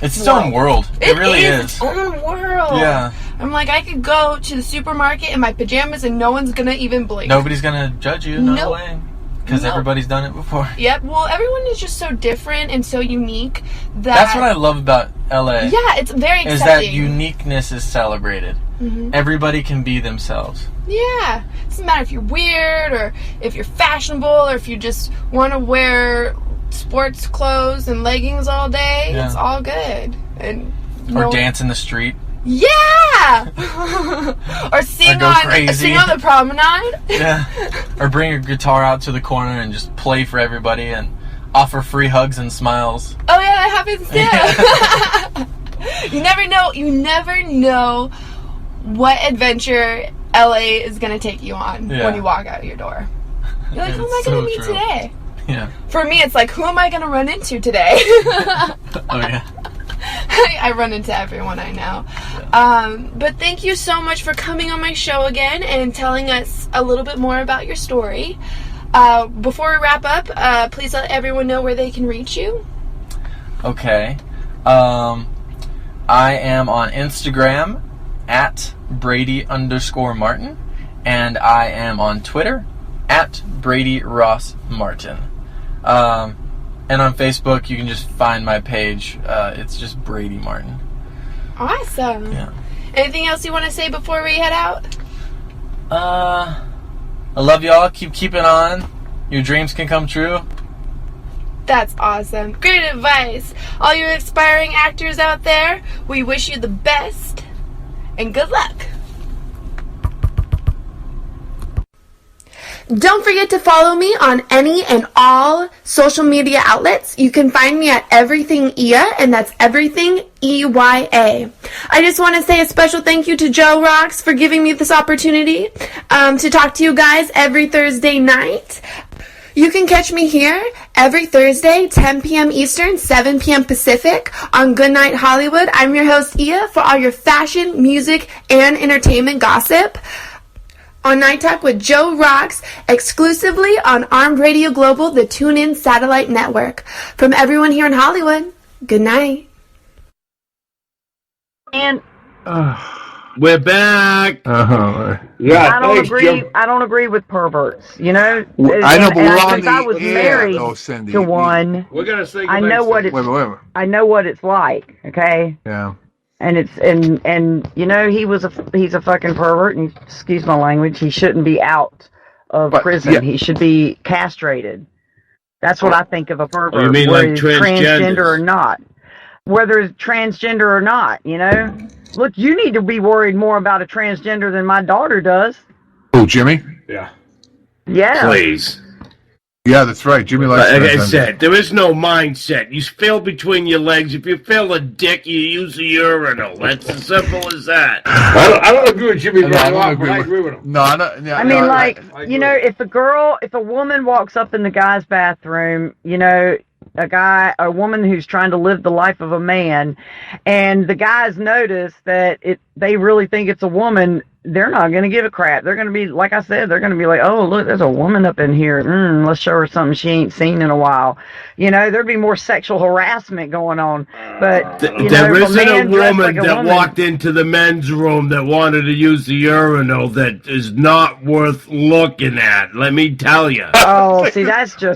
It's its own world. It really is. Its own world. Yeah. I'm like, I could go to the supermarket in my pajamas and no one's gonna even blink. Nobody's gonna judge you. No way. Because everybody's done it before. Yep. Well, everyone is just so different and so unique that's what I love about LA. Yeah, it's very exciting. Is that uniqueness is celebrated. Mm-hmm. Everybody can be themselves. Yeah. It doesn't matter if you're weird or if you're fashionable or if you just want to wear sports clothes and leggings all day. Yeah. It's all good. And or dance in the street. Yeah. or sing on the promenade. Yeah. Or bring your guitar out to the corner and just play for everybody and offer free hugs and smiles. Oh yeah, that happens too. You never know what adventure LA is gonna take you on when you walk out of your door. You're like, who am I gonna meet today? Yeah. For me, it's like, who am I gonna run into today? Oh yeah. I run into everyone I know. Yeah. But thank you so much for coming on my show again and telling us a little bit more about your story. Before we wrap up, please let everyone know where they can reach you. Okay. I am on Instagram at Brady_Martin, and I am on Twitter at Brady Ross Martin. And on Facebook, you can just find my page. It's just Brady Martin. Awesome. Yeah. Anything else you want to say before we head out? I love y'all. Keep keeping on. Your dreams can come true. That's awesome. Great advice. All you aspiring actors out there, we wish you the best and good luck. Don't forget to follow me on any and all social media outlets. You can find me at Everything EYA, and that's Everything EYA. I just want to say a special thank you to JOEROXX for giving me this opportunity to talk to you guys every Thursday night. You can catch me here every Thursday, 10 p.m. Eastern, 7 p.m. Pacific on Goodnight Hollywood. I'm your host, Iya, for all your fashion, music, and entertainment gossip on Night Talk with JOEROXX, exclusively on Armed Radio Global, the TuneIn satellite network. From everyone here in Hollywood, good night. And we're back. Yeah, I don't agree. I don't agree with perverts. You know, I know, but since I was married to one, we're gonna say I know what it's. Wait. I know what it's like. Okay. Yeah. And it's and you know he's a fucking pervert, and excuse my language, he shouldn't be out of prison. Yeah. He should be castrated. That's what I think of a pervert. You mean like transgender or not? Whether it's transgender or not, you know. Look, you need to be worried more about a transgender than my daughter does. Oh, Jimmy? Yeah. Yeah. Please. Yeah, that's right. Jimmy likes like I said, there is no mindset. You feel between your legs. If you feel a dick, you use the urinal. That's as simple as that. I don't agree with Jimmy. I agree with him. No, I don't. Yeah, I mean, you know, if a woman walks up in the guy's bathroom, you know, a woman who's trying to live the life of a man, and the guys notice that they really think it's a woman, they're not going to give a crap. They're going to be, like I said, they're going to be like, oh, look, there's a woman up in here. Let's show her something she ain't seen in a while. You know, there'd be more sexual harassment going on. But there isn't a woman that walked into the men's room that wanted to use the urinal that is not worth looking at. Let me tell you. Oh, see, that's yeah,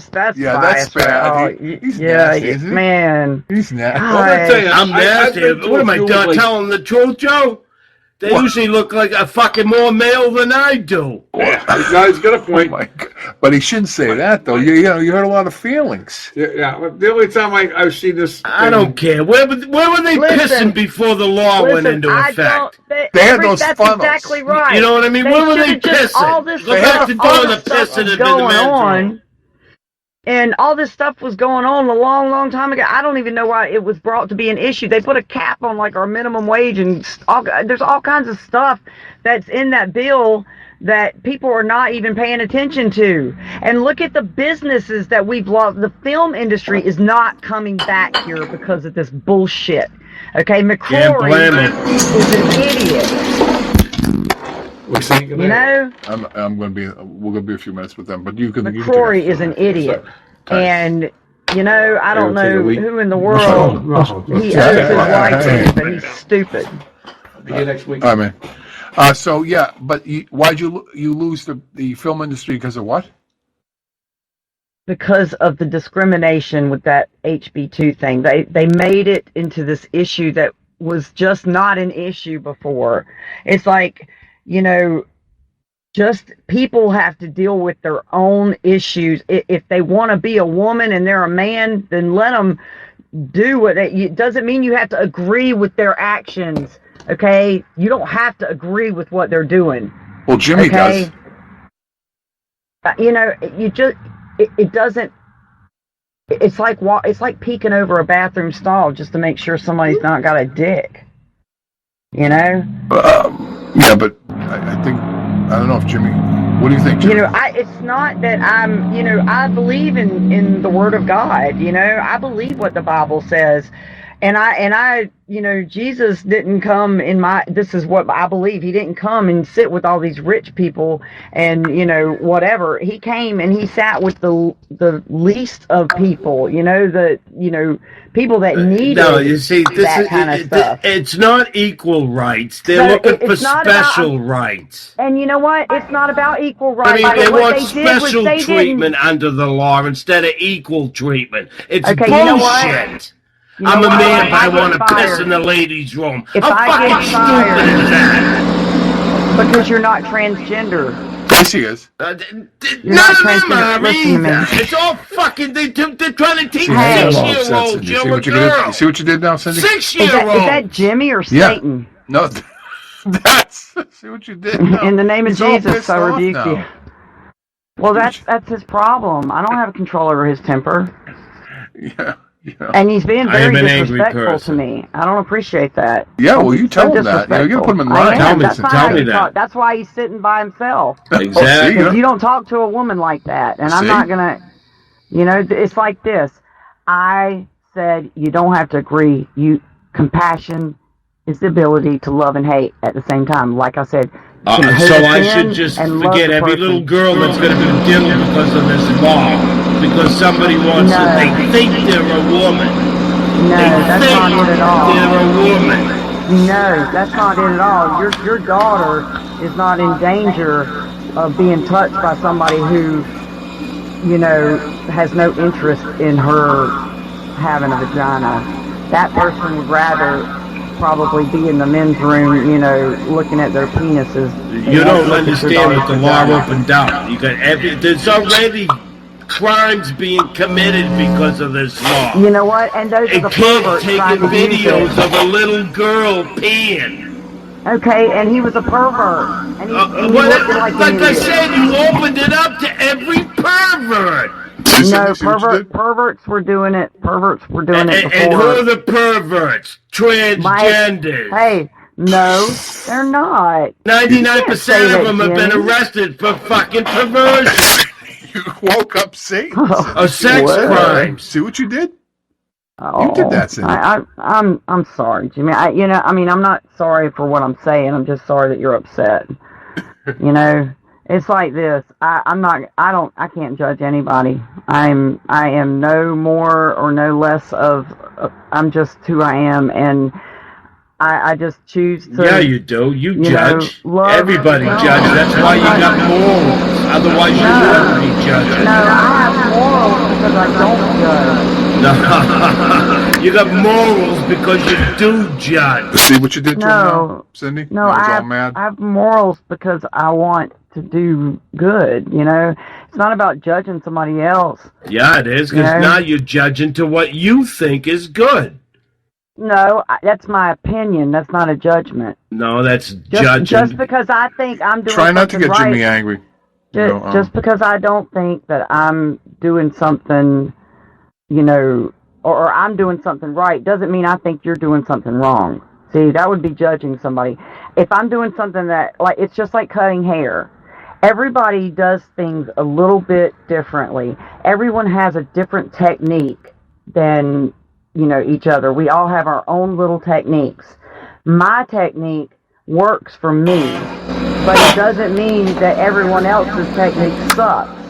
bias. that's bad. Oh, He's nasty, isn't he? Man. He's nasty. I'm nasty. What am I telling the truth, Joe? They usually look like a fucking more male than I do. Yeah, the guy's got a point. Oh my God. But he shouldn't say that, though. You know, you hurt a lot of feelings. Yeah. The only time I've seen this... I don't care. Where were they pissing before the law went into effect? They had those That's funnels. Exactly right. You know what I mean? Where were they pissing? Go back to doing the pissing in the men's room. And all this stuff was going on a long, long time ago. I don't even know why it was brought to be an issue. They put a cap on like our minimum wage, and there's all kinds of stuff that's in that bill that people are not even paying attention to. And look at the businesses that we've lost. The film industry is not coming back here because of this bullshit. Okay, McCrory is an idiot. You know, we're gonna be a few minutes with them, but you can. McCrory is an idiot, and You know, I don't know who in the world he owes his life to, but he's stupid. Be here next week. All right, man. So yeah, but why'd you lose the film industry because of what? Because of the discrimination with that HB2 thing. They made it into this issue that was just not an issue before. It's like, you know, just people have to deal with their own issues. If they want to be a woman and they're a man, then let them do what it doesn't mean you have to agree with their actions. Okay? You don't have to agree with what they're doing. Well, Jimmy does. You know, it doesn't. It's like peeking over a bathroom stall just to make sure somebody's not got a dick. You know? Yeah, but I think I don't know if Jimmy. What do you think, Jimmy? You know, it's not that I'm. You know, I believe in the Word of God. You know, I believe what the Bible says. And I, you know, Jesus didn't come this is what I believe. He didn't come and sit with all these rich people and, you know, whatever. He came and he sat with the least of people, you know, people that needed that kind of stuff. It's not equal rights. They're looking for special rights. And you know what? It's not about equal rights. I mean, they want special treatment under the law instead of equal treatment. It's bullshit. You know what? I'm a man, but I want to piss in the ladies' room. If How fucking stupid is that? Because you're not transgender. Yes, he is. None of them are either. It's all fucking. They're trying to teach 6-year-olds you're a girl. You see what you did now, Cindy? 6-year-olds. Is that Jimmy or Satan? No, that's. See what you did now. In the name of Jesus, I rebuke now. you. Well, that's his problem. I don't have control over his temper. Yeah. Yeah. And he's being very disrespectful to me. I don't appreciate that. Yeah, well, you tell him that. You gotta put him in line. Tell me that. That's why he's sitting by himself. Exactly. Because you don't talk to a woman like that. And I'm not gonna, you know, it's like this. I said you don't have to agree. Compassion is the ability to love and hate at the same time. Like I said. So I should just forget every little girl that's going to be killed because of this law. Because somebody wants to, they think they're a woman. No, that's not it at all. They're a woman. No, that's not it at all. Your daughter is not in danger of being touched by somebody who, you know, has no interest in her having a vagina. That person would rather probably be in the men's room, you know, looking at their penises. You don't understand what the law opened up. You got there's already crimes being committed because of this law. You know what? And those are the perverts taking videos of a little girl peeing. Okay, and he was a pervert. And he like I said, you opened it up to every pervert. No, perverts were doing it. Perverts were doing it before. And who are the perverts? Transgenders. Hey, no, they're not. 99% of them have been arrested for fucking perversion. You woke up Satan. Or sex crimes. See what you did? Oh, you did that, Cindy. I'm sorry, Jimmy. I'm not sorry for what I'm saying. I'm just sorry that you're upset. You know. It's like this. I can't judge anybody. I am no more or no less of. I'm just who I am, and I just choose to. Yeah, you do. You judge. Everybody judges. That's why you got morals. Otherwise, you wouldn't be judging. No, I have morals because I don't judge. No, you got morals because you do judge. See what you did to him now, Cindy? No, I have morals because I want to do good, you know. It's not about judging somebody else. Yeah, it is, because now you're judging to what you think is good. No, that's my opinion. That's not a judgment. No, that's judging. Just because I think I'm doing Try not to something get Jimmy right, angry. Just because I don't think that I'm doing something, you know, or I'm doing something right, doesn't mean I think you're doing something wrong. See, that would be judging somebody. If I'm doing something that, like, it's just like cutting hair. Everybody does things a little bit differently. Everyone has a different technique than, you know, each other. We all have our own little techniques. My technique works for me, but it doesn't mean that everyone else's technique sucks.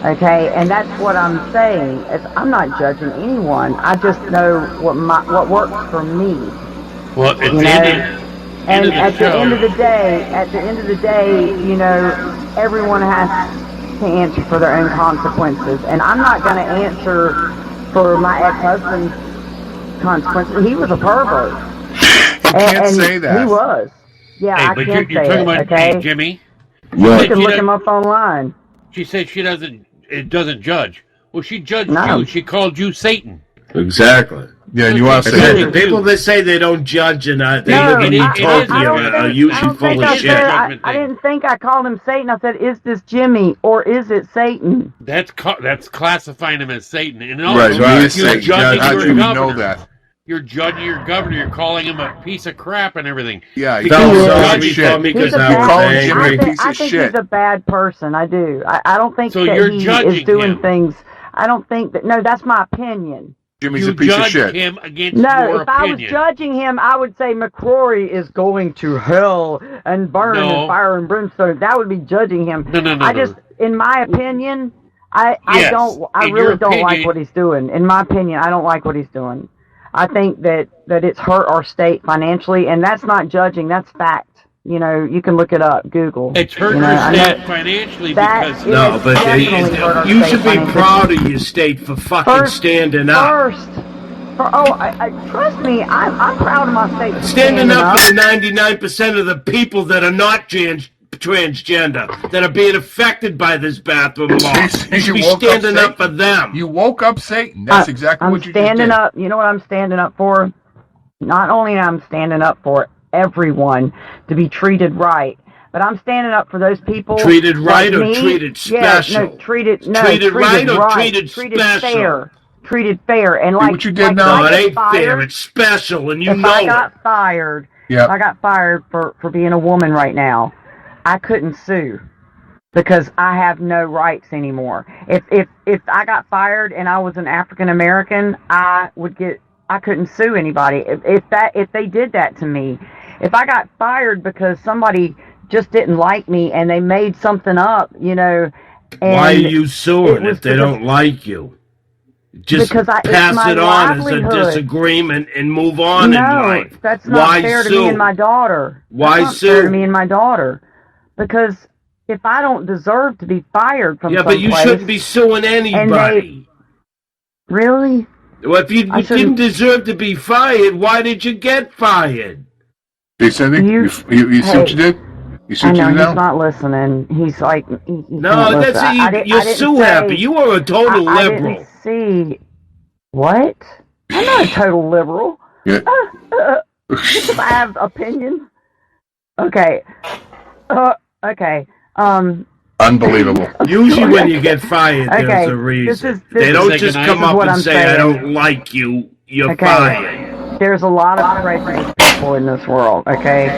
Okay, and that's what I'm saying. I'm not judging anyone. I just know what works for me. Well, at you the know. end And of at the the show, end of the day, you know, everyone has to answer for their own consequences. And I'm not going to answer for my ex-husband's consequences. He was a pervert. You can't say that. He was. Yeah, hey, I but can you're say talking it, about okay? hey, Jimmy. You can look him up online. She said it doesn't judge. Well, she judged No. you. She called you Satan. Exactly. Yeah, and you are saying the people that say they don't judge and they live in utopia are usually full of shit. I didn't think I called him Satan. I said, "Is this Jimmy or is it Satan?" That's classifying him as Satan. And also, Right, you're judging how your do you governor. know that? You're judging your governor. You're calling him a piece of crap and everything. Yeah, because he's I think he's a bad person. I do. I don't think So that you're he judging is doing him. things. I don't think that. No, that's my opinion. Jimmy's you a piece of judge shit. him against No, your if I was opinion. judging him, I would say McCrory is going to hell and burn No. in fire and brimstone. That would be judging him. No. I just, in my opinion, I Yes, in your really don't like opinion- what he's doing. In my opinion, I don't like what he's doing. I think that it's hurt our state financially, and that's not judging. That's fact. You know, you can look it up. Google. It's hurt you know, your I state know financially that because No, but definitely hurt our you state should be financially. proud of your state for fucking standing up. Trust me, I'm proud of my state. For Standing up for the 99% of the people that are not transgender, that are being affected by this bathroom law. You should be standing up for them. You woke up Satan. That's exactly what you just did. I'm standing up. You know what I'm standing up for? Not only am I standing up for everyone to be treated right, but I'm standing up for those people. Treated right like or me. treated Yeah, special? no, treated right or treated special? fair. Treated fair. And like what you did like now. No, I it get ain't fired, fair. It's special, and you if know I it. got fired, Yep. if I got fired for being a woman right now, I couldn't sue because I have no rights anymore. If I got fired and I was an African American, I couldn't sue anybody. If they did that to me, if I got fired because somebody just didn't like me and they made something up, you know. And why are you suing if they don't like you? Just it's pass my it on as a livelihood. disagreement and move on in life. That's not Why fair to sue? me and my daughter. Why That's not fair sue? to me and my daughter. Because if I don't deserve to be fired from Yeah, but you someplace, shouldn't be suing anybody. Really? Well, if you didn't deserve to be fired, why did you get fired? Hey, Cindy, you see what you did? You see I what you know did he's now? not listening. He's like, he No, can't that's listen. you're so happy. You are a total I liberal. didn't see what? I'm not a total liberal. Yeah. Because I have opinions. Okay. Okay. Unbelievable. Usually when you get fired, Okay, there's a reason. this They is- don't this just is come up what and I'm say, I saying. don't like you, you're Okay. fired. There's a lot of prejudiced people in this world, okay?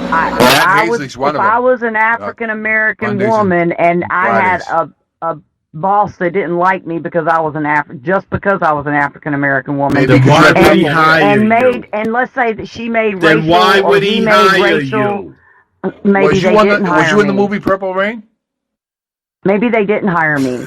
Hazel's one if of I them. was an African American Mondays woman and I had Fridays. a boss that didn't like me because I was just because I was an African American woman. Then why would he hire and you? and let's say that she made Then racial why or would he made hire racial, you? Maybe was they you, didn't hire was you in the me. movie Purple Rain? Maybe they didn't hire me.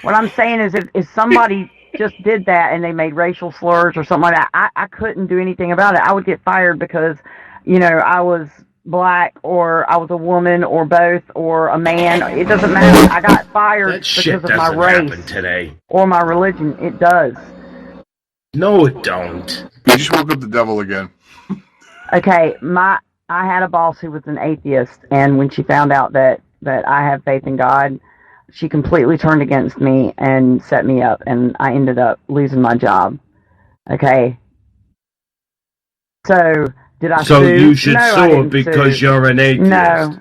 What I'm saying is if somebody just did that and they made racial slurs or something like that, I couldn't do anything about it. I would get fired because, you know, I was black or I was a woman or both or a man. It doesn't matter. I got fired That shit because of my doesn't race happen today. or my religion. It does. No, it don't. You just woke up the devil again. Okay, I had a boss who was an atheist, and when she found out that I have faith in God, she completely turned against me and set me up, and I ended up losing my job. Okay. So, did I So sue? you should No, I sue her didn't because sue. you're an atheist. No,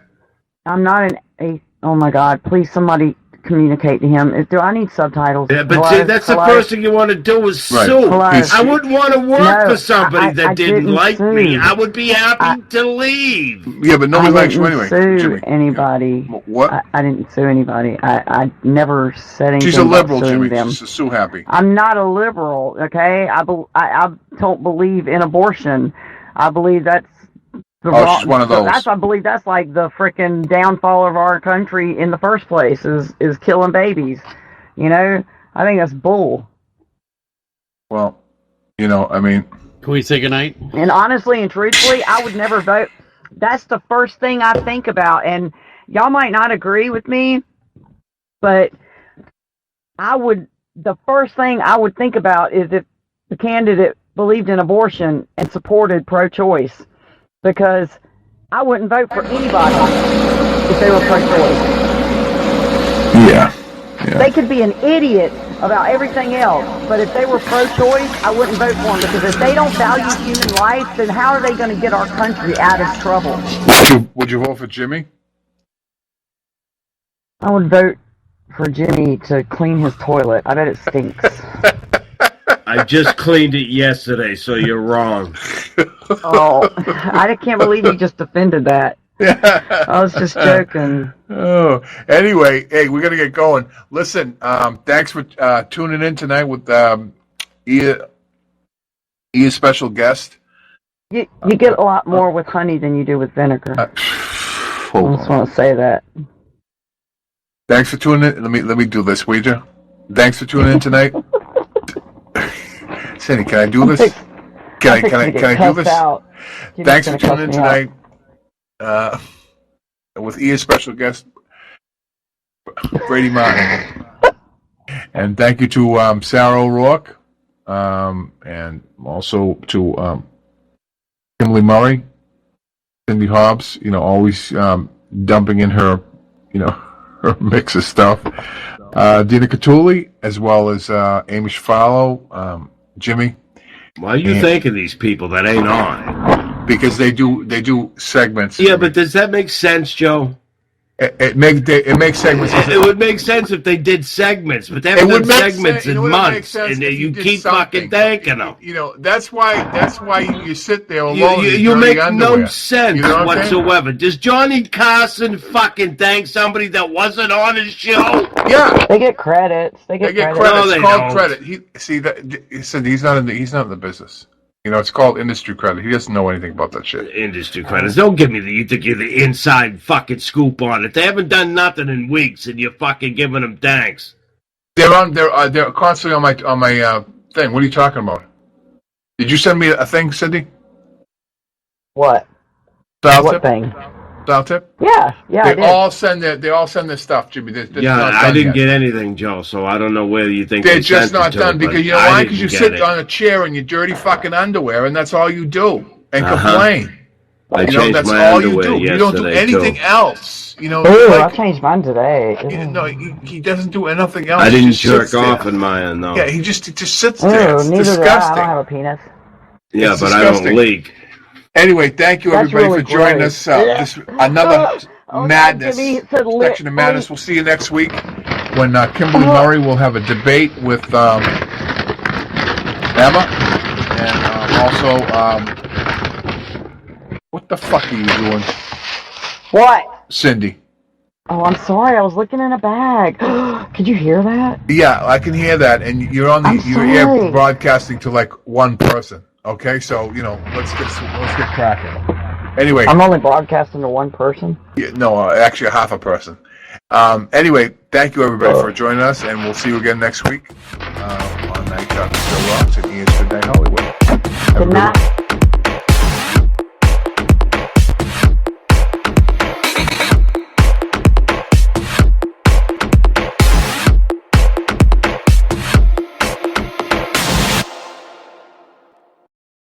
I'm not an atheist. Oh my God, please somebody communicate to him. Do I need subtitles? Yeah, but Hello? see, that's Hello? the first thing you want to do is Right. sue. Hello? I wouldn't want to work No, for somebody that I didn't like sue. me. I would be happy to leave. Yeah, but nobody I likes you didn't anyway. sue Jimmy. anybody. What? I didn't sue anybody. I never said anything She's a about liberal, suing Jimmy. them. She's so happy. I'm not a liberal, okay? I don't believe in abortion. I believe that's the wrong. She's one of those. I believe that's like the frickin' downfall of our country in the first place is killing babies. You know, I think that's bull. Well, you know, I mean, can we say goodnight? And honestly and truthfully, I would never vote. That's the first thing I think about. And y'all might not agree with me, but the first thing I would think about is if the candidate believed in abortion and supported pro-choice, because I wouldn't vote for anybody if they were pro-choice. Yeah. They could be an idiot about everything else, but if they were pro-choice, I wouldn't vote for them, because if they don't value human life, then how are they going to get our country out of trouble? Would you vote for Jimmy? I would vote for Jimmy to clean his toilet. I bet it stinks. I just cleaned it yesterday, so you're wrong. Oh, I can't believe you just defended that. I was just joking. Oh, anyway, hey, we're gonna get going. Listen, thanks for tuning in tonight with Ia's special guest. You get a lot more with honey than you do with vinegar. I just want to say that. Thanks for tuning in. Let me do this, will you? Thanks for tuning in tonight. Cindy, can I do this? Can I do this? Thanks for tuning in tonight. With Ia's special guest, Brady Martin. And thank you to Sarah O'Rourke, and also to Kimberly Murray, Cindy Hobbs, you know, always dumping in her, you know, her mix of stuff. Dena Cutulle, as well as Aimee Chiofarlo, Jimmy. Why are you thanking these people that ain't on? Because they do segments. Yeah, but does that make sense, Joe? It makes segments. It would make sense if they did segments, but they haven't done segments in months, and you keep fucking thanking them. You know, that's why you sit there alone. You make no sense whatsoever. Does Johnny Carson fucking thank somebody that wasn't on his show? Yeah, they get credits. They get credits. No, it's called credit. He said he's not in the business. You know, it's called industry credit. He doesn't know anything about that shit. Industry credits. Don't give me you think you're the inside fucking scoop on it. They haven't done nothing in weeks, and you're fucking giving them thanks. They're constantly on my thing. What are you talking about? Did you send me a thing, Cindy? What? What thing? Style tip? Yeah, They all send their stuff, Jimmy. I didn't get anything, Joe. So I don't know where you think they're just not done because you know why? Because you sit on a chair in your dirty fucking underwear, and that's all you do and complain. I you know, that's my all you do. You don't do anything else. You know, I changed mine today. No, he doesn't do nothing else. I didn't jerk off in mine, though. Yeah, he just sits there. It's disgusting. I don't have a penis. Yeah, it's but disgusting. I don't leak. Anyway, thank you everybody for joining us. This another madness section of madness. We'll see you next week when Kimberly Murray will have a debate with Emma, and also what the fuck are you doing? What? Cindy. Oh, I'm sorry. I was looking in a bag. Could you hear that? Yeah, I can hear that, and you're on you're here broadcasting to like one person. Okay, so you know, let's get cracking. Anyway, I'm only broadcasting to one person. Yeah, no, actually half a person. Anyway, thank you everybody for joining us, and we'll see you again next week on Night Talk with JOEROXX at EYA'S Goodnight Hollywood. Good night.